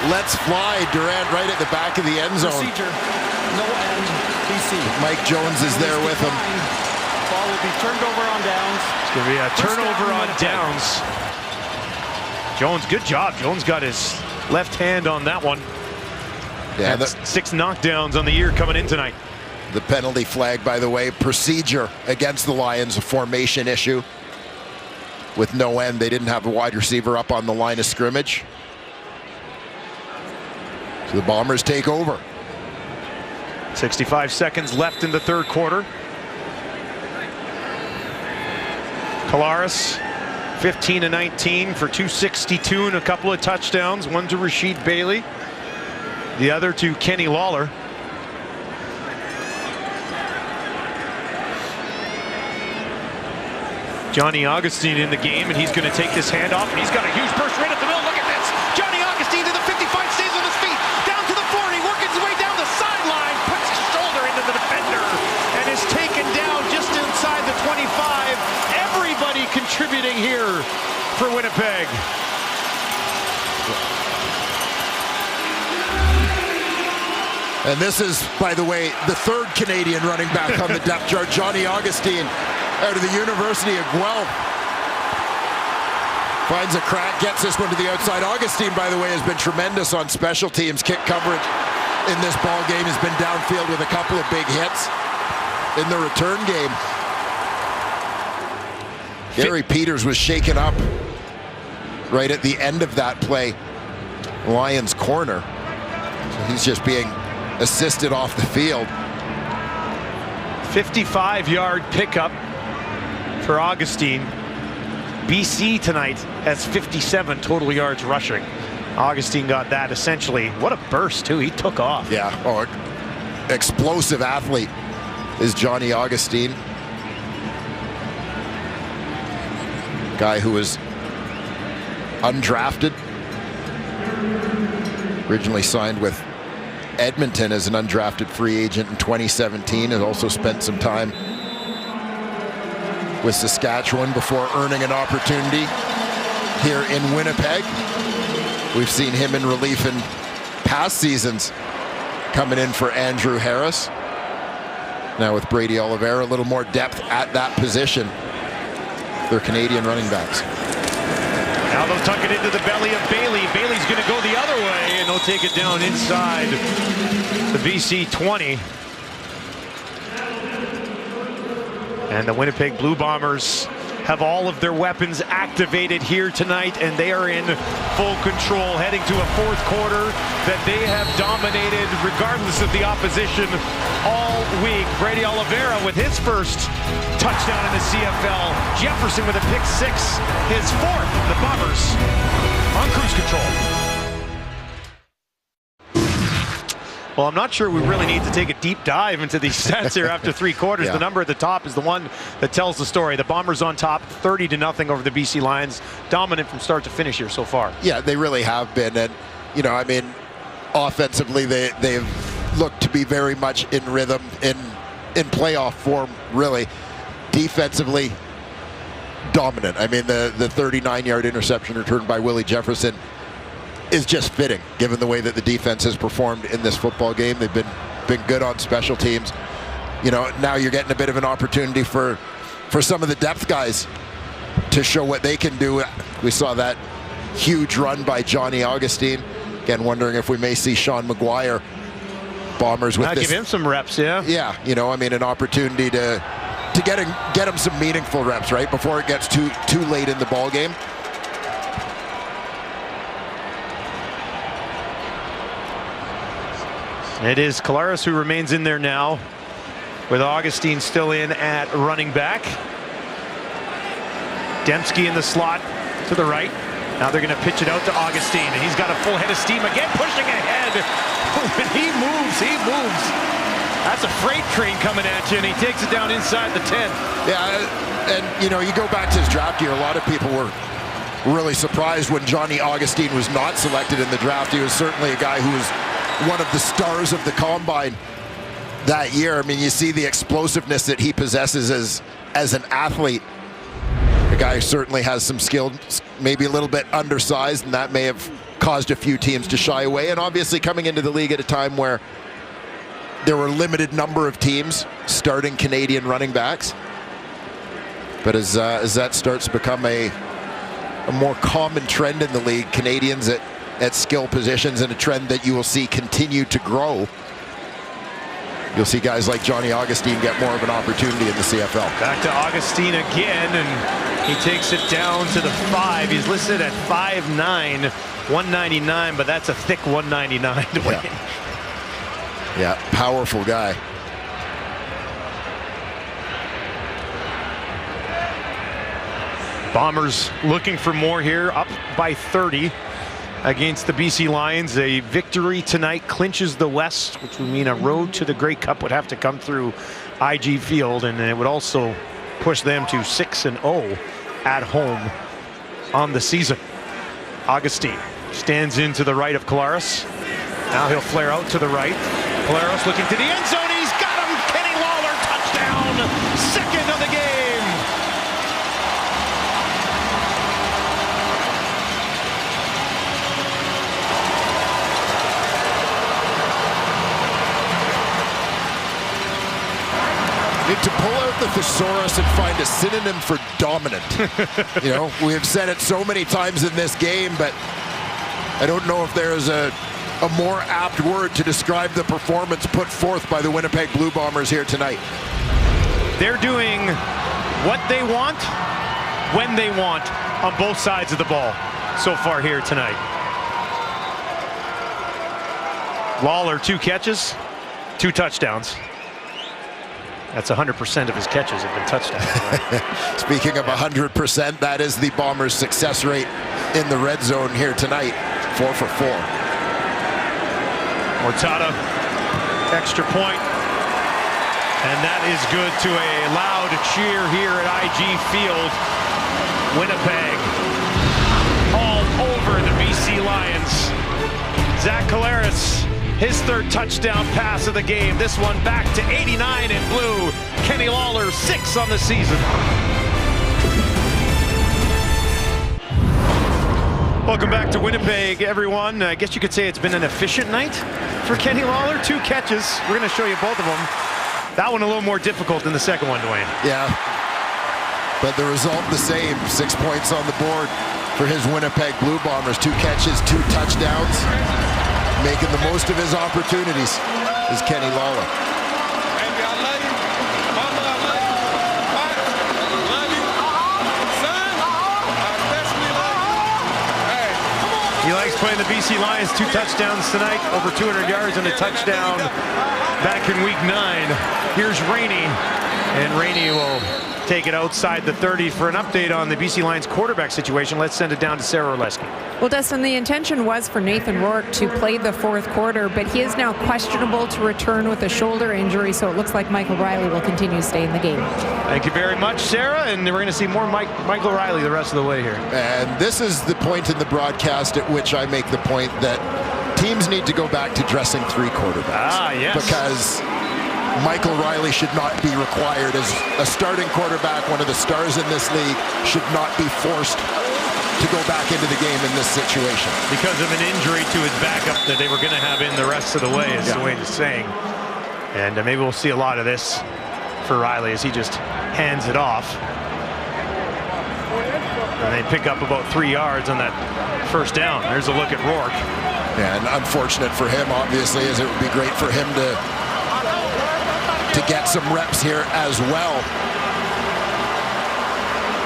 lets fly Durant right at the back of the end zone. Procedure, no end, BC. Mike Jones is there with him. Ball will be turned over on downs. It's going to be a turnover on downs. Jones, good job. Jones got his left hand on that one. Yeah, that's 6 knockdowns on the year coming in tonight. The penalty flag, by the way, procedure against the Lions, a formation issue. With no end, they didn't have a wide receiver up on the line of scrimmage. So the Bombers take over. 65 seconds left in the third quarter. Kolaris, 15-19 for 262 and a couple of touchdowns. One to Rasheed Bailey, the other to Kenny Lawler. Johnny Augustine in the game, and he's going to take this handoff, and he's got a huge burst right at the middle. Look at this. Johnny Augustine to the 55, stays on his feet, down to the 40, working his way down the sideline, puts his shoulder into the defender, and is taken down just inside the 25. Everybody contributing here for Winnipeg. And this is, by the way, the third Canadian running back on the depth chart, Johnny Augustine, out of the University of Guelph. Finds a crack, gets this one to the outside. Augustine, by the way, has been tremendous on special teams. Kick coverage in this ball game, has been downfield with a couple of big hits in the return game. Gary Peters was shaken up right at the end of that play. Lions corner. So he's just being assisted off the field. 55-yard pickup for Augustine. BC tonight has 57 total yards rushing. Augustine got that essentially. What a burst, too. He took off. Yeah, explosive athlete is Johnny Augustine. Guy who was undrafted. Originally signed with Edmonton as an undrafted free agent in 2017. Has also spent some time with Saskatchewan before earning an opportunity here in Winnipeg. We've seen him in relief in past seasons, coming in for Andrew Harris. Now with Brady Oliveira, a little more depth at that position. They're Canadian running backs. Now they'll tuck it into the belly of Bailey. Bailey's going to go the other way, and they'll take it down inside the BC 20. And the Winnipeg Blue Bombers have all of their weapons activated here tonight, and they are in full control, heading to a fourth quarter that they have dominated regardless of the opposition all week. Brady Oliveira with his first touchdown in the CFL. Jefferson with a pick six, his fourth. The Bombers on cruise control. Well, I'm not sure we really need to take a deep dive into these stats here after three quarters. Yeah. The number at the top is the one that tells the story. The Bombers on top, 30-0 over the BC Lions. Dominant from start to finish here so far. Yeah, they really have been. And, you know, I mean, offensively, they've looked to be very much in rhythm, in playoff form, really. Defensively, dominant. I mean, the 39-yard interception returned by Willie Jefferson is just fitting, given the way that the defense has performed in this football game. They've been good on special teams. You know, now you're getting a bit of an opportunity for some of the depth guys to show what they can do. We saw that huge run by Johnny Augustine. Again, wondering if we may see Sean McGuire, Bombers with this. Give him some reps, yeah. Yeah, you know, I mean, an opportunity to get him some meaningful reps, right, before it gets too late in the ball game. It is Collaros who remains in there now, with Augustine still in at running back. Dembski in the slot to the right. Now they're going to pitch it out to Augustine, and he's got a full head of steam again, pushing ahead. When he moves. That's a freight train coming at you, and he takes it down inside the 10. Yeah, and you know, you go back to his draft year, a lot of people were really surprised when Johnny Augustine was not selected in the draft. He was certainly a guy who was one of the stars of the combine that year. I mean, you see the explosiveness that he possesses as an athlete. The guy certainly has some skill, maybe a little bit undersized, and that may have caused a few teams to shy away. And obviously coming into the league at a time where there were a limited number of teams starting Canadian running backs. But as that starts to become a more common trend in the league, Canadians at skill positions, and a trend that you will see continue to grow. You'll see guys like Johnny Augustine get more of an opportunity in the CFL. Back to Augustine again, and he takes it down to the 5. He's listed at 5'9", 199, but that's a thick 199 to win. Yeah, powerful guy. Bombers looking for more here, up by 30 against the BC Lions. A victory tonight clinches the West, which would mean a road to the Grey Cup would have to come through IG Field, and it would also push them to 6-0 at home on the season. Augustine stands in to the right of Collaros. Now he'll flare out to the right. Collaros looking to the end zone. He's got him. Kenny Lawler, touchdown. Second of the game. To pull out the thesaurus and find a synonym for dominant. We have said it so many times in this game, but I don't know if there's a more apt word to describe the performance put forth by the Winnipeg Blue Bombers here tonight. They're doing what they want, when they want, on both sides of the ball so far here tonight. Lawler, 2 catches, 2 touchdowns. That's 100% of his catches have been touchdowns. Right? Speaking of 100%, that is the Bombers' success rate in the red zone here tonight, 4 for 4. Mortada, extra point. And that is good to a loud cheer here at IG Field. Winnipeg all over the BC Lions. Zach Collaros, his 3rd touchdown pass of the game. This one back to 89 in blue. Kenny Lawler, 6 on the season. Welcome back to Winnipeg, everyone. I guess you could say it's been an efficient night for Kenny Lawler. 2 catches. We're going to show you both of them. That one a little more difficult than the second one, Dwayne. Yeah, but the result the same. 6 points on the board for his Winnipeg Blue Bombers. 2 catches, 2 touchdowns. Making the most of his opportunities is Kenny Lawler. He likes playing the BC Lions. 2 touchdowns tonight, over 200 yards and a touchdown back in week 9. Here's Rainey, and Rainey will take it outside the 30 for an update on the BC Lions quarterback situation. Let's send it down to Sarah Orlesky. Well, Dustin, the intention was for Nathan Rourke to play the 4th quarter, but he is now questionable to return with a shoulder injury, so it looks like Michael Riley will continue to stay in the game. Thank you very much, Sarah, and we're going to see more Michael Riley the rest of the way here. And this is the point in the broadcast at which I make the point that teams need to go back to dressing 3 quarterbacks. Yes. Because Michael Riley should not be required as a starting quarterback. One of the stars in this league should not be forced to go back into the game in this situation. Because of an injury to his backup that they were going to have in the rest of the way, as Dwayne is saying. And maybe we'll see a lot of this for Riley as he just hands it off. And they pick up about 3 yards on that first down. There's a look at Rourke. Yeah, and unfortunate for him, obviously, as it would be great for him to get some reps here as well.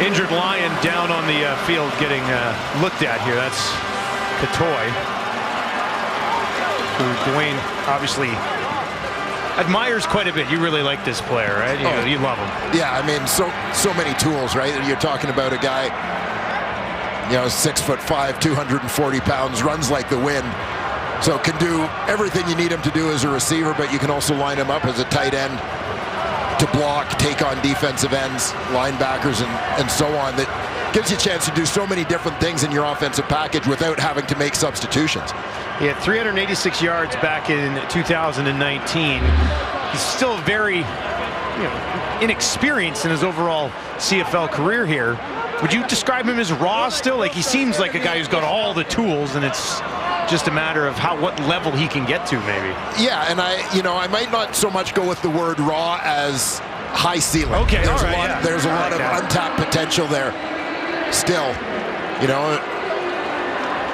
Injured Lion down on the field getting looked at here. That's Katoy, who Dwayne obviously admires quite a bit. You really like this player, right? You love him. Yeah, I mean, so many tools, right? You're talking about a guy, 6'5", 240 pounds, runs like the wind. So can do everything you need him to do as a receiver, but you can also line him up as a tight end to block, take on defensive ends, linebackers, and so on. That gives you a chance to do so many different things in your offensive package without having to make substitutions. He had 386 yards back in 2019. He's still very inexperienced in his overall CFL career here. Would you describe him as raw still? Like, he seems like a guy who's got all the tools, and it's just a matter of what level he can get to, maybe. Yeah, and I might not so much go with the word raw as high ceiling. Okay, there's a lot of untapped potential there still.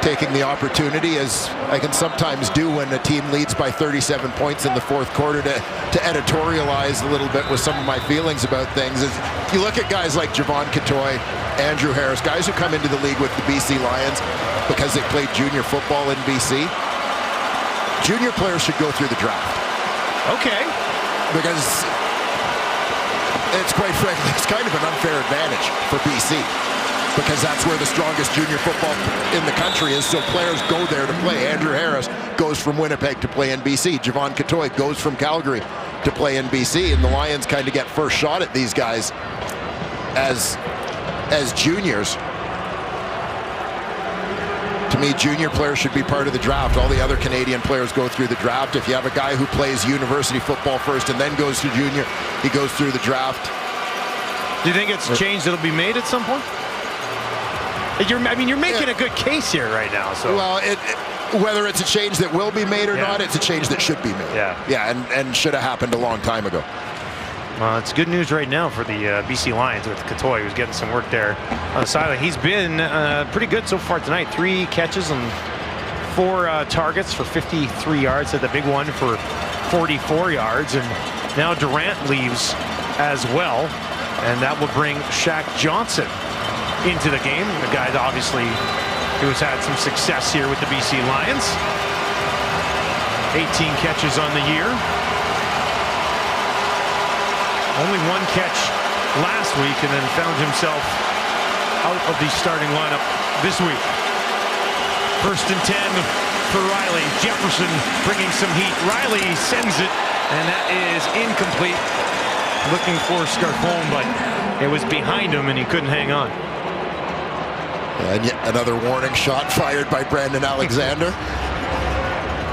Taking the opportunity, as I can sometimes do when a team leads by 37 points in the 4th quarter, to editorialize a little bit with some of my feelings about things. Is you look at guys like Javon Katoy, Andrew Harris, guys who come into the league with the BC Lions because they played junior football in BC. Junior players should go through the draft. Okay. Because it's quite frankly, it's kind of an unfair advantage for BC. Because that's where the strongest junior football in the country is, so players go there to play. Andrew Harris goes from Winnipeg to play in BC. Javon Katoy goes from Calgary to play in BC, and the Lions kind of get first shot at these guys as juniors. To me, junior players should be part of the draft. All the other Canadian players go through the draft. If you have a guy who plays university football first and then goes to junior, he goes through the draft. Do you think it's change that'll be made at some point? You're making a good case here right now. So, well, whether it's a change that will be made or not, it's a change that should be made. Yeah. Yeah, and should have happened a long time ago. Well, it's good news right now for the BC Lions with Katoy, who's getting some work there on the sideline. He's been pretty good so far tonight. 3 catches and 4 targets for 53 yards. Had the big one for 44 yards. And now Durant leaves as well. And that will bring Shaq Johnson into the game. The guy that obviously who has had some success here with the BC Lions. 18 catches on the year. Only 1 catch last week, and then found himself out of the starting lineup this week. 1st and 10 for Riley. Jefferson bringing some heat. Riley sends it, and that is incomplete. Looking for Scarfone, but it was behind him, and he couldn't hang on. And yet another warning shot fired by Brandon Alexander.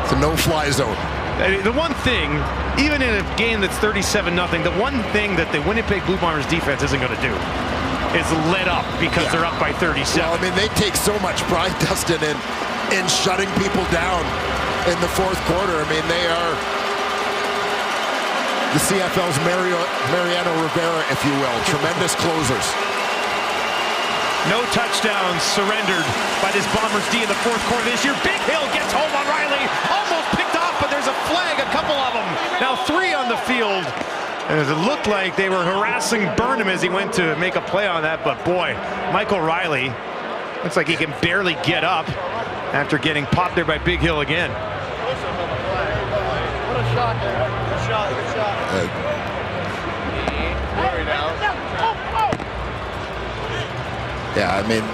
It's a no-fly zone. The one thing, even in a game that's 37-0, the one thing that the Winnipeg Blue Bombers defense isn't going to do is let up because they're up by 37. Well, I mean, they take so much pride, Dustin, in shutting people down in the 4th quarter. I mean, they are the CFL's Mariano Rivera, if you will. Tremendous closers. No touchdowns surrendered by this Bombers D in the 4th quarter this year. Big Hill gets home on Riley. Almost picked off, but there's a flag, a couple of them. Now 3 on the field. And it looked like they were harassing Burnham as he went to make a play on that. But boy, Michael Riley looks like he can barely get up after getting popped there by Big Hill again. What a shot there. Good shot, good shot. Yeah, I mean,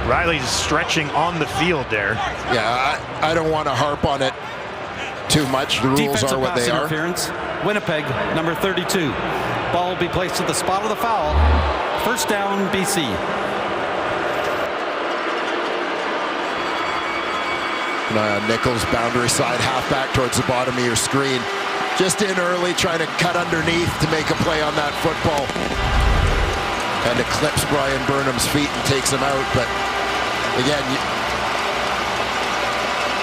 Riley's stretching on the field there. yeah, I don't want to harp on it too much. The rules Defensive are what pass they are. interference. Winnipeg, number 32. Ball will be placed at the spot of the foul. 1st down, BC. Nichols, boundary side, halfback towards the bottom of your screen. Just in early, trying to cut underneath to make a play on that football. And eclipse Brian Burnham's feet and takes him out. But again,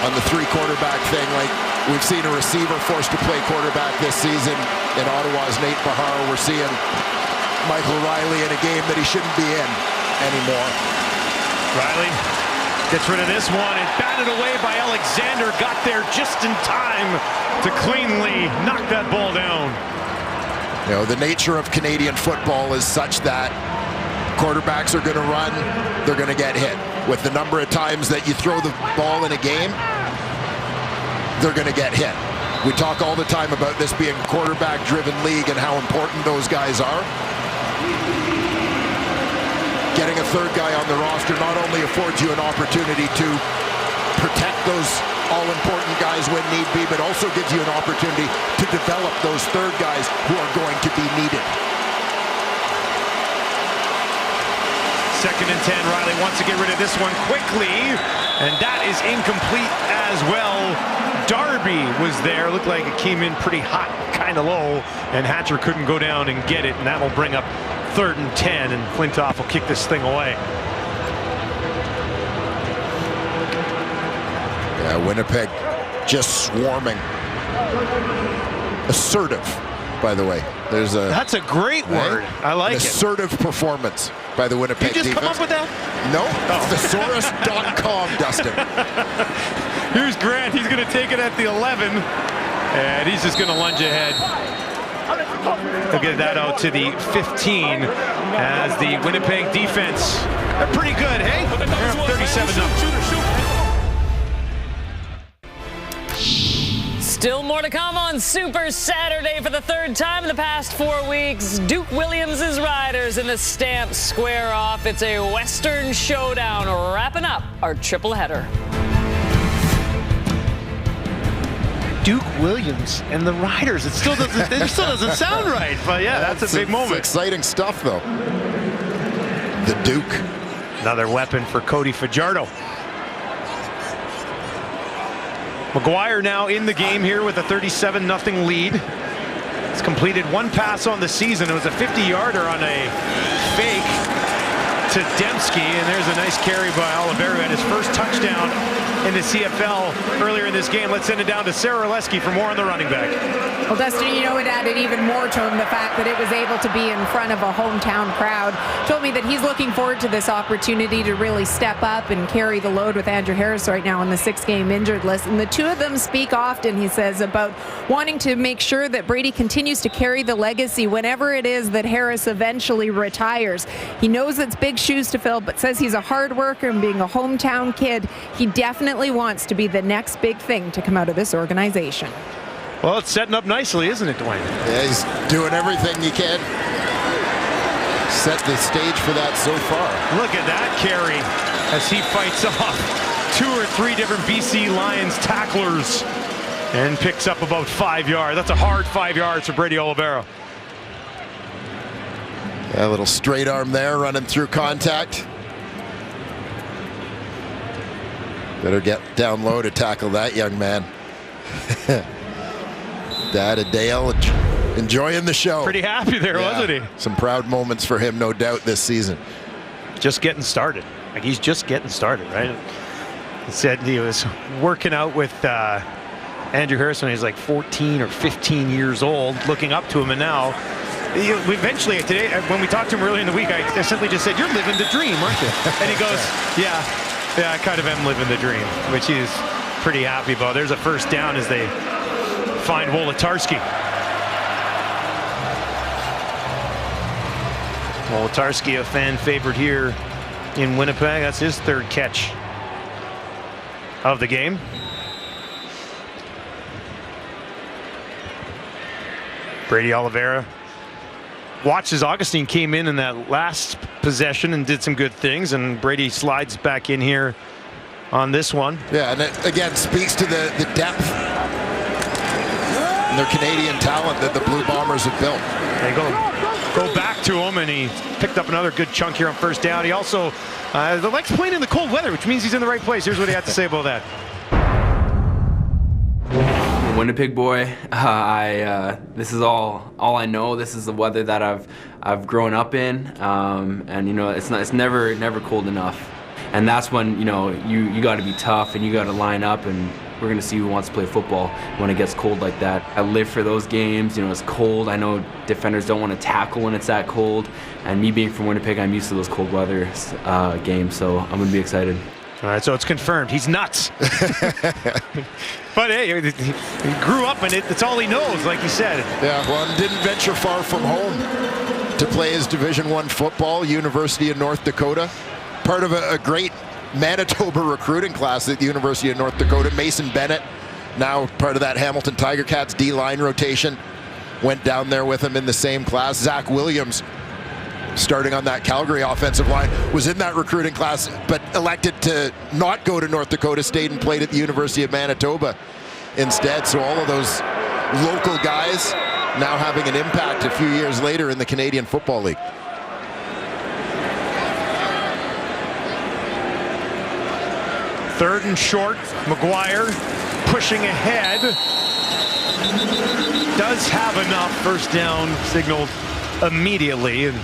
on the 3-quarterback thing, like we've seen a receiver forced to play quarterback this season in Ottawa's Nate Bahar. We're seeing Michael Riley in a game that he shouldn't be in anymore. Riley gets rid of this one and batted away by Alexander. Got there just in time to cleanly knock that ball down. You know, the nature of Canadian football is such that quarterbacks are going to run, they're going to get hit. With the number of times that you throw the ball in a game, they're going to get hit. We talk all the time about this being a quarterback-driven league and how important those guys are. Getting a 3rd guy on the roster not only affords you an opportunity to protect those all-important guys when need be, but also gives you an opportunity to develop those 3rd guys who are going to be needed. 2nd and 10. Riley wants to get rid of this one quickly, and that is incomplete as well. Darby was there. Looked like it came in pretty hot, kind of low, and Hatcher couldn't go down and get it, and that will bring up 3rd and 10, and Flintoff will kick this thing away. Yeah, Winnipeg just swarming. Assertive, by the way. That's a great word. I like it. Assertive performance by the Winnipeg Did you just defense. come up with that? No, thesaurus.com, Dustin. Here's Grant. He's going to take it at the 11, and he's just going to lunge ahead. He'll get that out to the 15 as the Winnipeg defense. They're pretty good, hey? They're up 37-0. Still more to come on Super Saturday for the 3rd time in the past 4 weeks. Duke Williams' Riders in the Stamp square off. It's a Western showdown wrapping up our triple header. Duke Williams and the Riders. It still doesn't sound right, but yeah, that's a big moment. It's exciting stuff, though. The Duke. Another weapon for Cody Fajardo. McGuire now in the game here with a 37-0 lead. He's completed 1 pass on the season. It was a 50-yarder on a fake to Dembski, and there's a nice carry by Oliveira at his first touchdown in the CFL earlier in this game. Let's send it down to Sarah Oleski for more on the running back. Well, Dustin, you know, it added even more to him the fact that it was able to be in front of a hometown crowd. Told me that he's looking forward to this opportunity to really step up and carry the load with Andrew Harris right now on the 6-game injured list. And the two of them speak often, he says, about wanting to make sure that Brady continues to carry the legacy whenever it is that Harris eventually retires. He knows it's big shoes to fill, but says he's a hard worker, and being a hometown kid, he definitely wants to be the next big thing to come out of this organization. Well, it's setting up nicely, isn't it, Dwayne? Yeah, he's doing everything he can. Set the stage for that so far. Look at that carry as he fights off 2 or 3 different BC Lions tacklers and picks up about 5 yards. That's a hard 5 yards for Brady Oliveira. Yeah, a little straight arm there, running through contact. Better get down low to tackle that young man. Dad Dale enjoying the show. Pretty happy there, wasn't he? Some proud moments for him, no doubt, this season. Just getting started. Like, he's just getting started, right? He said he was working out with Andrew Harris when he was like 14 or 15 years old, looking up to him, and now eventually today, when we talked to him earlier in the week, I simply just said, "You're living the dream, aren't you?" And he goes, yeah, I kind of am living the dream, which he's pretty happy about. There's a first down as they find Wolotarski. Wolotarski, a fan favorite here in Winnipeg. That's his 3rd catch of the game. Brady Oliveira watches Augustine came in that last possession and did some good things, and Brady slides back in here on this one. Yeah, and it again speaks to the depth and their Canadian talent that the Blue Bombers have built. They go back to him, and he picked up another good chunk here on first down. He also likes playing in the cold weather, which means he's in the right place. Here's what he had to say about that. Winnipeg boy, this is all I know. This is the weather that I've grown up in, and you know it's never cold enough. And that's when you got to be tough and you got to line up, and we're gonna see who wants to play football when it gets cold like that. I live for those games. It's cold. I know defenders don't want to tackle when it's that cold, and me being from Winnipeg, I'm used to those cold weather games, so I'm gonna be excited. All right, so it's confirmed. He's nuts. But hey, he grew up in it. That's all he knows, like you said. Yeah, well, and didn't venture far from home to play his Division I football, University of North Dakota. Part of a great Manitoba recruiting class at the University of North Dakota. Mason Bennett, now part of that Hamilton Tiger Cats D-line rotation, went down there with him in the same class. Zach Williams, starting on that Calgary offensive line, was in that recruiting class, but elected to not go to North Dakota State and played at the University of Manitoba instead. So all of those local guys now having an impact a few years later in the Canadian Football League. Third and short, McGuire pushing ahead. Does have enough. First down signaled immediately, and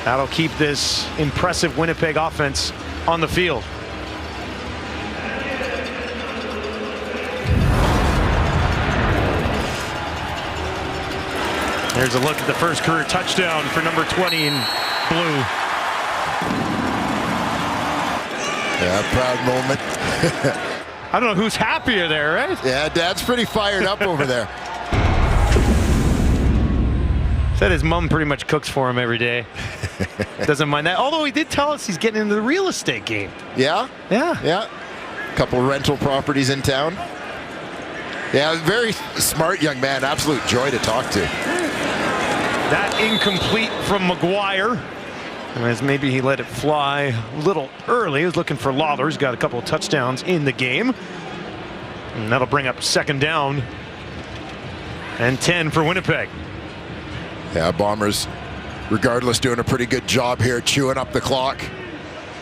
that'll keep this impressive Winnipeg offense on the field. There's a look at the first career touchdown for number 20 in blue. Yeah, proud moment. I don't know who's happier there, right? Yeah, Dad's pretty fired up over there. Said his mom pretty much cooks for him every day. Doesn't mind that. Although he did tell us he's getting into the real estate game. Yeah? Yeah. Yeah. Couple rental properties in town. Yeah, very smart young man. Absolute joy to talk to. That incomplete from McGuire. As maybe he let it fly a little early. He was looking for Lawler. He's got a couple of touchdowns in the game. And that'll bring up second down and 10 for Winnipeg. Yeah, Bombers, regardless, doing a pretty good job here, chewing up the clock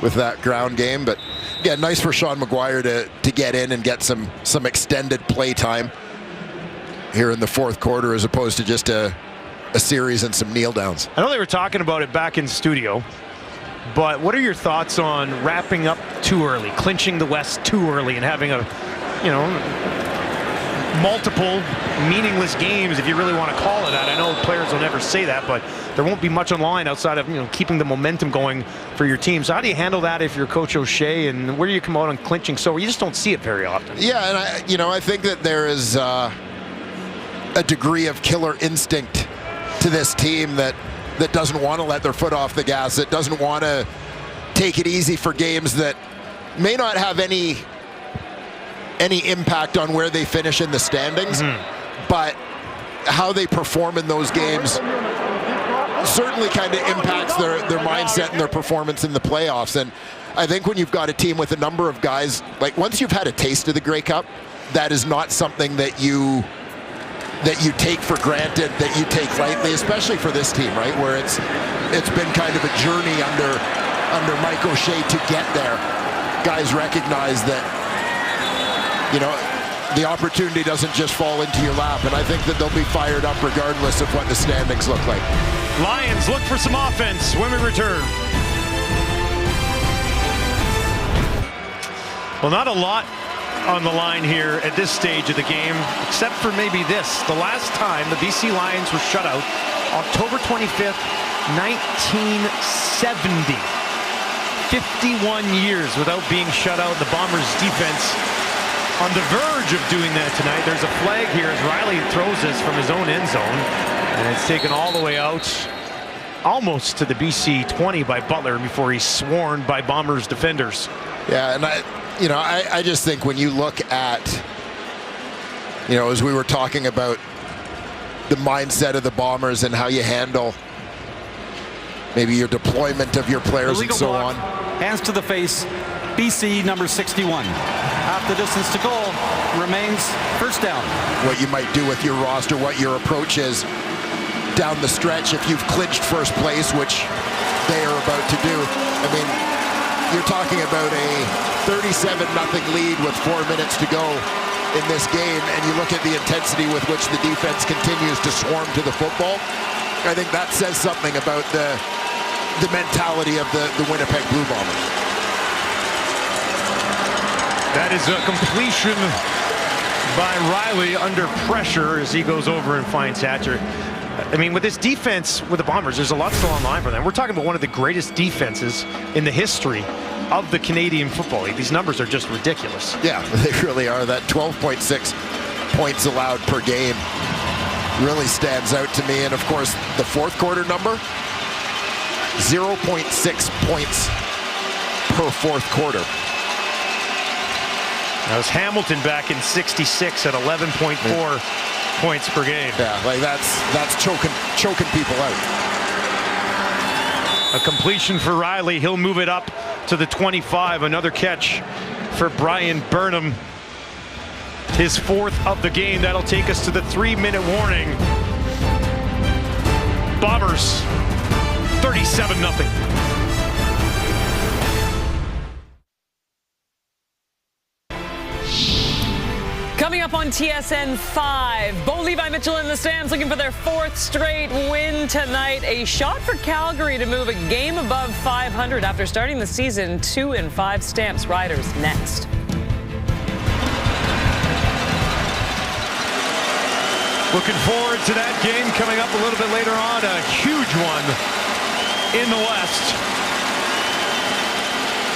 with that ground game. But yeah, nice for Sean McGuire to get in and get some extended play time here in the fourth quarter, as opposed to just a series and some kneel downs. I know they were talking about it back in studio, But what are your thoughts on wrapping up too early, clinching the West too early, and having multiple meaningless games, if you really want to call it that? I know players will never say that, but there won't be much on the line outside of keeping the momentum going for your team. So how do you handle that if you're Coach O'Shea, and where do you come out on clinching so you just don't see it very often? Yeah, and I think that there is a degree of killer instinct to this team that doesn't want to let their foot off the gas, that doesn't want to take it easy for games that may not have any impact on where they finish in the standings, but how they perform in those games certainly kind of impacts their mindset and their performance in the playoffs. And I think when you've got a team with a number of guys, like once you've had a taste of the Grey Cup, that is not something that you take for granted, that you take lightly, especially for this team, right? Where it's been kind of a journey under Mike O'Shea to get there. Guys recognize that, the opportunity doesn't just fall into your lap, and I think that they'll be fired up regardless of what the standings look like. Lions look for some offense when we return. Well, not a lot on the line here at this stage of the game, except for maybe this. The last time the BC Lions were shut out, October 25th, 1970. 51 years without being shut out. The Bombers defense on the verge of doing that tonight. There's a flag here as Riley throws this from his own end zone, and it's taken all the way out almost to the BC 20 by Butler before he's swarmed by Bombers defenders. Yeah, and I just think when you look at, as we were talking about the mindset of the Bombers and how you handle maybe your deployment of your players and so on. Hands to the face, BC number 61. Half the distance to goal, remains first down. What you might do with your roster, what your approach is down the stretch if you've clinched first place, which they are about to do. I mean, you're talking about a 37-0 lead with 4 minutes to go in this game, and you look at the intensity with which the defense continues to swarm to the football. I think that says something about the mentality of the Winnipeg Blue Bombers. That is a completion by Riley under pressure as he goes over and finds Hatcher. I mean, with this defense with the Bombers, there's a lot still on line for them. We're talking about one of the greatest defenses in the history of the Canadian Football League. These numbers are just ridiculous. Yeah, they really are. That 12.6 points allowed per game really stands out to me. And of course, the fourth quarter number, 0.6 points per fourth quarter. That was Hamilton back in '66 at 11.4 points per game. Yeah, like that's choking people out. A completion for Riley. He'll move it up to the 25. Another catch for Brian Burnham. His fourth of the game. That'll take us to the 3-minute warning. Bombers 37-0. Coming up on TSN 5, Bo Levi Mitchell in the stands looking for their fourth straight win tonight. A shot for Calgary to move a game above 500 after starting the season 2-5. Stamps Riders next. Looking forward to that game coming up a little bit later on. A huge one in the West.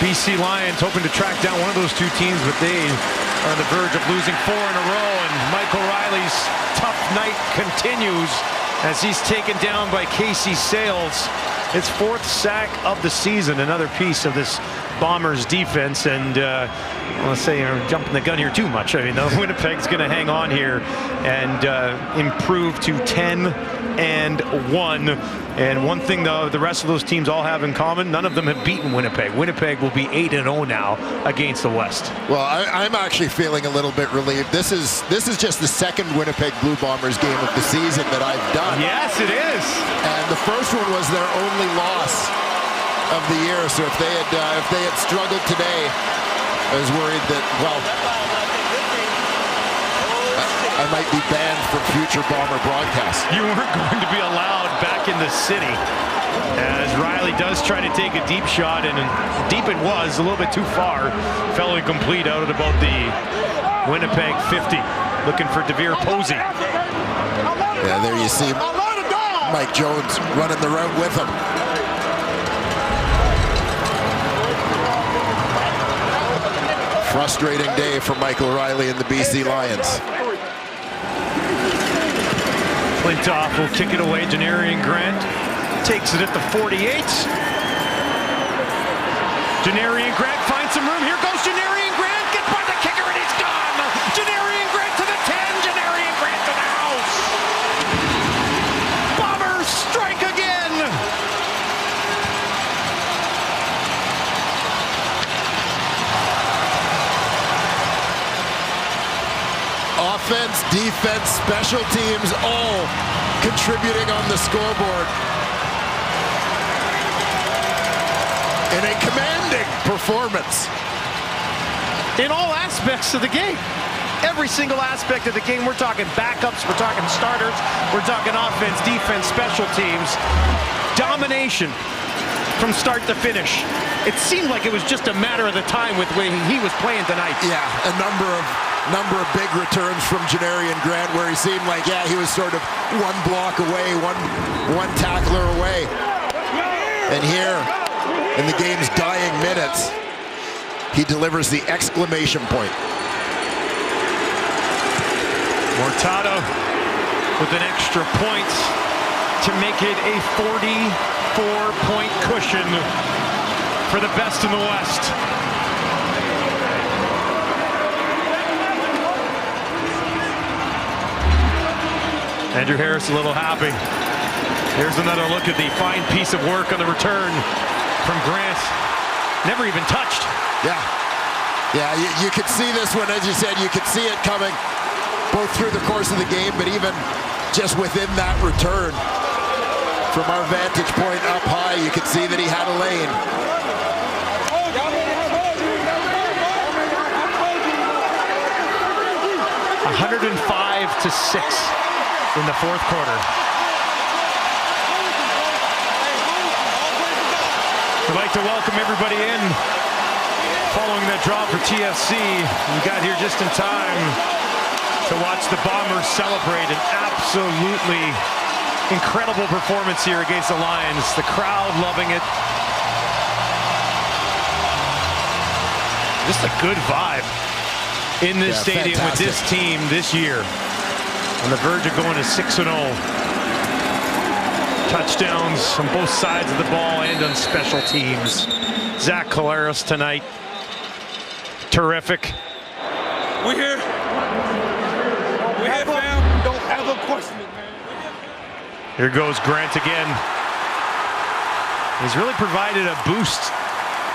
BC Lions hoping to track down one of those two teams, but they are on the verge of losing 4 in a row, and Mike O'Reilly's tough night continues as he's taken down by Casey Sales. His fourth sack of the season, another piece of this Bombers defense, and I want to say you're jumping the gun here too much. I mean, Winnipeg's going to hang on here and improve to 10-1. And one thing, though, the rest of those teams all have in common, none of them have beaten Winnipeg. Winnipeg will be 8-0 now against the West. Well, I'm actually feeling a little bit relieved. This is just the second Winnipeg Blue Bombers game of the season that I've done. Yes, it is. And the first one was their only loss of the year. So if they had struggled today, I was worried that, well, I might be banned from future Bomber broadcasts. You weren't going to be allowed back in the city. As Riley does try to take a deep shot, and deep it was, a little bit too far. Fell incomplete out at about the Winnipeg 50. Looking for DeVere Posey. Yeah, there you see Mike Jones running the route with him. Frustrating day for Michael Riley and the BC Lions. Flintoff will kick it away. Janarian Grant takes it at the 48. Janarian Grant finds some room. Here goes Janarian Grant. Get by the kicker and he's gone. Janarian Grant to the 10. Janarian Grant to the house. Bombers strike again. Offense, defense, special teams, all contributing on the scoreboard. In a commanding performance. In all aspects of the game. Every single aspect of the game. We're talking backups, we're talking starters, we're talking offense, defense, special teams. Domination from start to finish. It seemed like it was just a matter of the time with the way he was playing tonight. Yeah, a number of big returns from Janarian Grant where he seemed like, yeah, he was sort of one block away, one tackler away. And here, in the game's dying minutes, he delivers the exclamation point. Mortada with an extra point to make it a 44-point cushion for the best in the West. Andrew Harris a little happy. Here's another look at the fine piece of work on the return from Grant. Never even touched. Yeah, you could see this one, as you said, you could see it coming both through the course of the game, but even just within that return. From our vantage point up high, you could see that he had a lane. 105-6 in the fourth quarter. We'd like to welcome everybody in following that draw for TFC. We got here just in time to watch the Bombers celebrate an absolutely incredible performance here against the Lions. The crowd loving it. Just a good vibe in this stadium fantastic. With this team this year. On the verge of going to 6-0. Touchdowns on both sides of the ball and on special teams. Zach Collaros tonight. Terrific. We here. We here, fam. Don't ever question it, man. Here goes Grant again. He's really provided a boost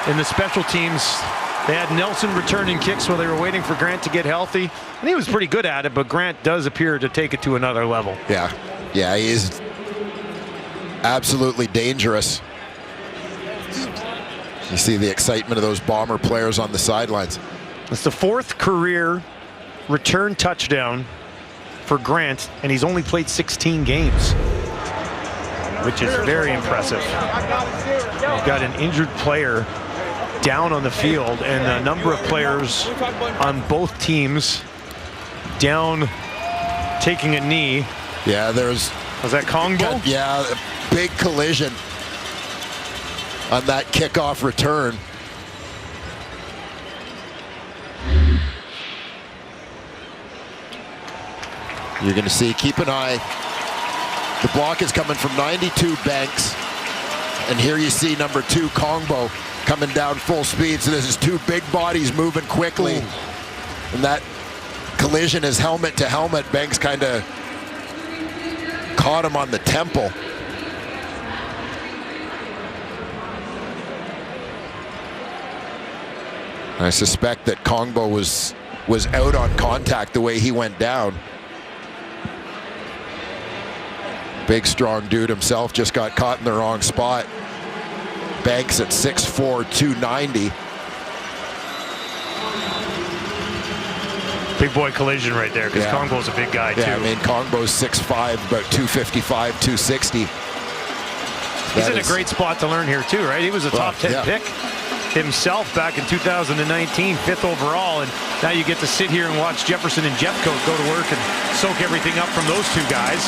in the special teams. They had Nelson returning kicks while they were waiting for Grant to get healthy. And he was pretty good at it, but Grant does appear to take it to another level. Yeah, he is absolutely dangerous. You see the excitement of those Bomber players on the sidelines. It's the fourth career return touchdown for Grant, and he's only played 16 games, which is very impressive. You've got an injured player down on the field, and a number of players on both teams down taking a knee. Yeah, was that Kongbo? Yeah, a big collision on that kickoff return. You're going to see, keep an eye. The block is coming from 92 Banks, and here you see number 2 Kongbo coming down full speed. So this is two big bodies moving quickly. Ooh. And that collision is helmet to helmet. Banks kind of caught him on the temple. I suspect that Kongbo was out on contact the way he went down. Big, strong dude himself, just got caught in the wrong spot. Banks at 6'4", 290. Big boy collision right there, because Kongbo's a big guy, too. Yeah, I mean, Kongbo's 6'5", about 255, 260. He's in a great spot to learn here too, right? He was a top 10 pick himself back in 2019, 5th overall, and now you get to sit here and watch Jefferson and Jeffcoat go to work and soak everything up from those two guys.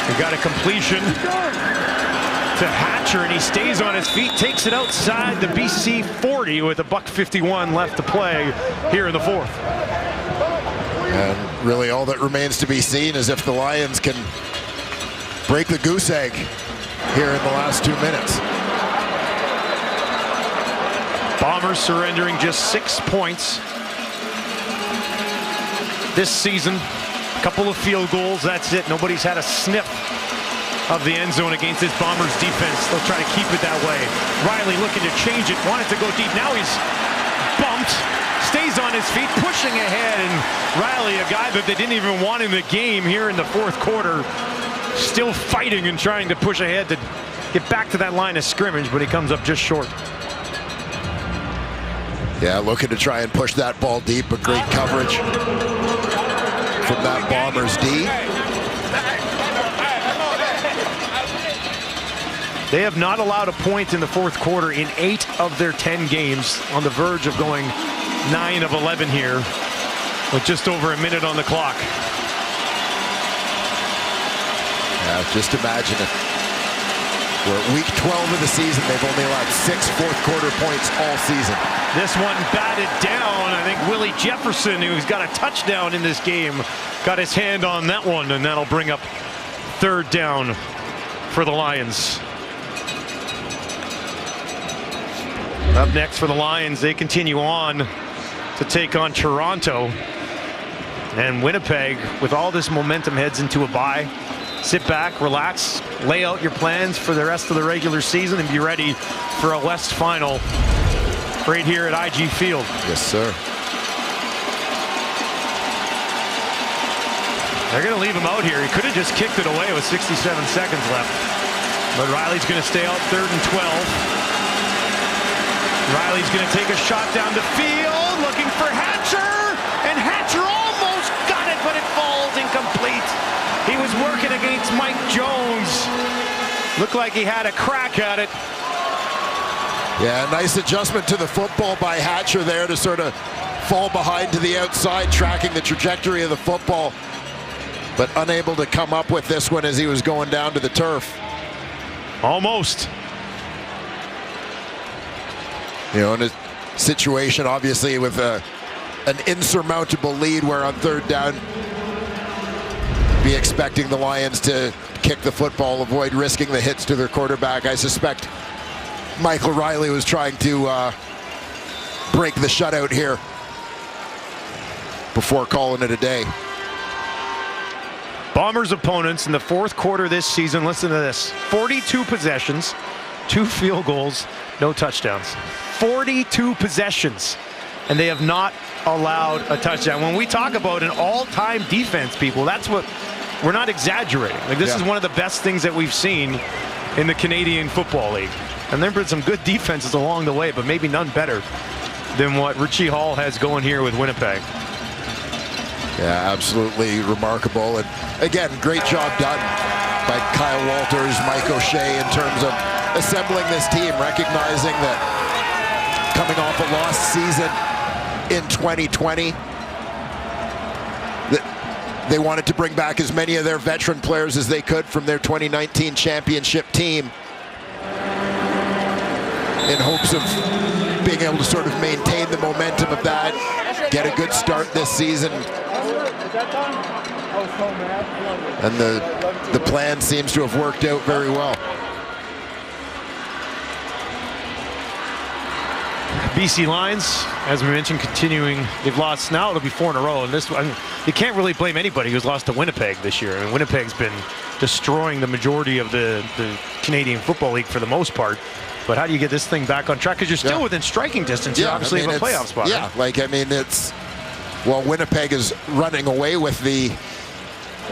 We've got a completion to Hatcher, and he stays on his feet, takes it outside the BC 40 with $1:51 left to play here in the fourth. And really all that remains to be seen is if the Lions can break the goose egg here in the last 2 minutes. Bombers surrendering just 6 points this season. A couple of field goals, that's it. Nobody's had a sniff of the end zone against this Bombers defense. They'll try to keep it that way. Riley looking to change it, wanted to go deep. Now he's bumped, stays on his feet, pushing ahead, and Riley, a guy that they didn't even want in the game here in the fourth quarter, still fighting and trying to push ahead to get back to that line of scrimmage, but he comes up just short. Yeah, looking to try and push that ball deep, but great coverage from that Bombers D. They have not allowed a point in the fourth quarter in 8 of their 10 games, on the verge of going 9 of 11 here with just over a minute on the clock. Yeah, just imagine it. We're at week 12 of the season. They've only allowed 6 fourth quarter points all season. This one batted down. I think Willie Jefferson, who's got a touchdown in this game, got his hand on that one, and that'll bring up 3rd down for the Lions. Up next for the Lions, they continue on to take on Toronto. And Winnipeg, with all this momentum, heads into a bye. Sit back, relax, lay out your plans for the rest of the regular season, and be ready for a West final right here at IG Field. Yes, sir. They're going to leave him out here. He could have just kicked it away with 67 seconds left. But Riley's going to stay out 3rd and 12. Riley's going to take a shot down the field, looking for Hatcher, and Hatcher almost got it, but it falls incomplete. He was working against Mike Jones. Looked like he had a crack at it. Yeah, nice adjustment to the football by Hatcher there to sort of fall behind to the outside, tracking the trajectory of the football, but unable to come up with this one as he was going down to the turf. Almost. You know, in a situation, obviously, with an insurmountable lead where on 3rd down, be expecting the Lions to kick the football, avoid risking the hits to their quarterback. I suspect Michael Riley was trying to break the shutout here before calling it a day. Bombers opponents in the fourth quarter this season, listen to this, 42 possessions, 2 field goals, no touchdowns. 42 possessions, and they have not allowed a touchdown. When we talk about an all-time defense, people, that's what, we're not exaggerating. Like, this is one of the best things that we've seen in the Canadian Football League. And there have been some good defenses along the way, but maybe none better than what Richie Hall has going here with Winnipeg. Yeah, absolutely remarkable. And again, great job done by Kyle Walters, Mike O'Shea in terms of assembling this team, recognizing that coming off a lost season in 2020, that they wanted to bring back as many of their veteran players as they could from their 2019 championship team in hopes of being able to sort of maintain the momentum of that, get a good start this season. And the plan seems to have worked out very well. BC Lions, as we mentioned, continuing. They've lost now. It'll be 4 in a row. And this, I mean, you can't really blame anybody who's lost to Winnipeg this year. I mean, Winnipeg's been destroying the majority of the Canadian Football League for the most part. But how do you get this thing back on track? Because you're still within striking distance. You're obviously in a playoff spot. Yeah, right? like, I mean, it's, well, Winnipeg is running away with the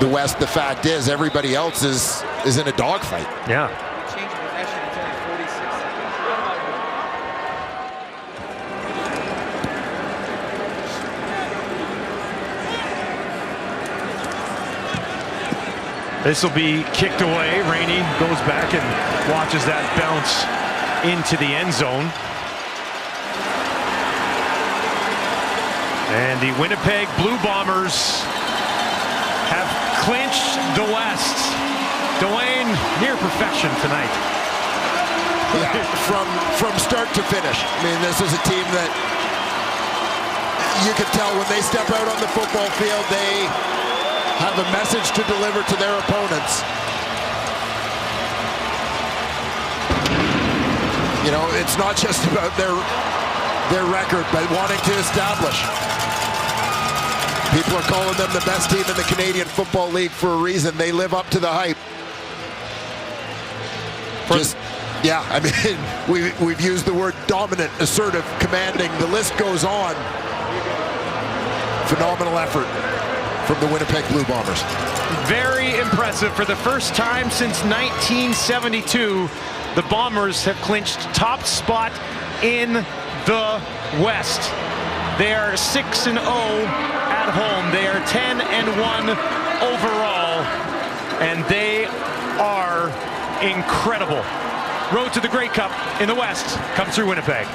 West. The fact is, everybody else is in a dogfight. Yeah. This will be kicked away. Rainey goes back and watches that bounce into the end zone. And the Winnipeg Blue Bombers have clinched the West. Dwayne, near perfection tonight. Yeah, from start to finish. I mean, this is a team that you can tell when they step out on the football field, they have a message to deliver to their opponents. You know, it's not just about their record, but wanting to establish. People are calling them the best team in the Canadian Football League for a reason. They live up to the hype. Yeah, I mean, we've used the word dominant, assertive, commanding. The list goes on. Phenomenal effort from the Winnipeg Blue Bombers. Very impressive. For the first time since 1972, the Bombers have clinched top spot in the West. They are 6-0 at home. They are 10-1 overall, and they are incredible. Road to the Grey Cup in the West comes through Winnipeg.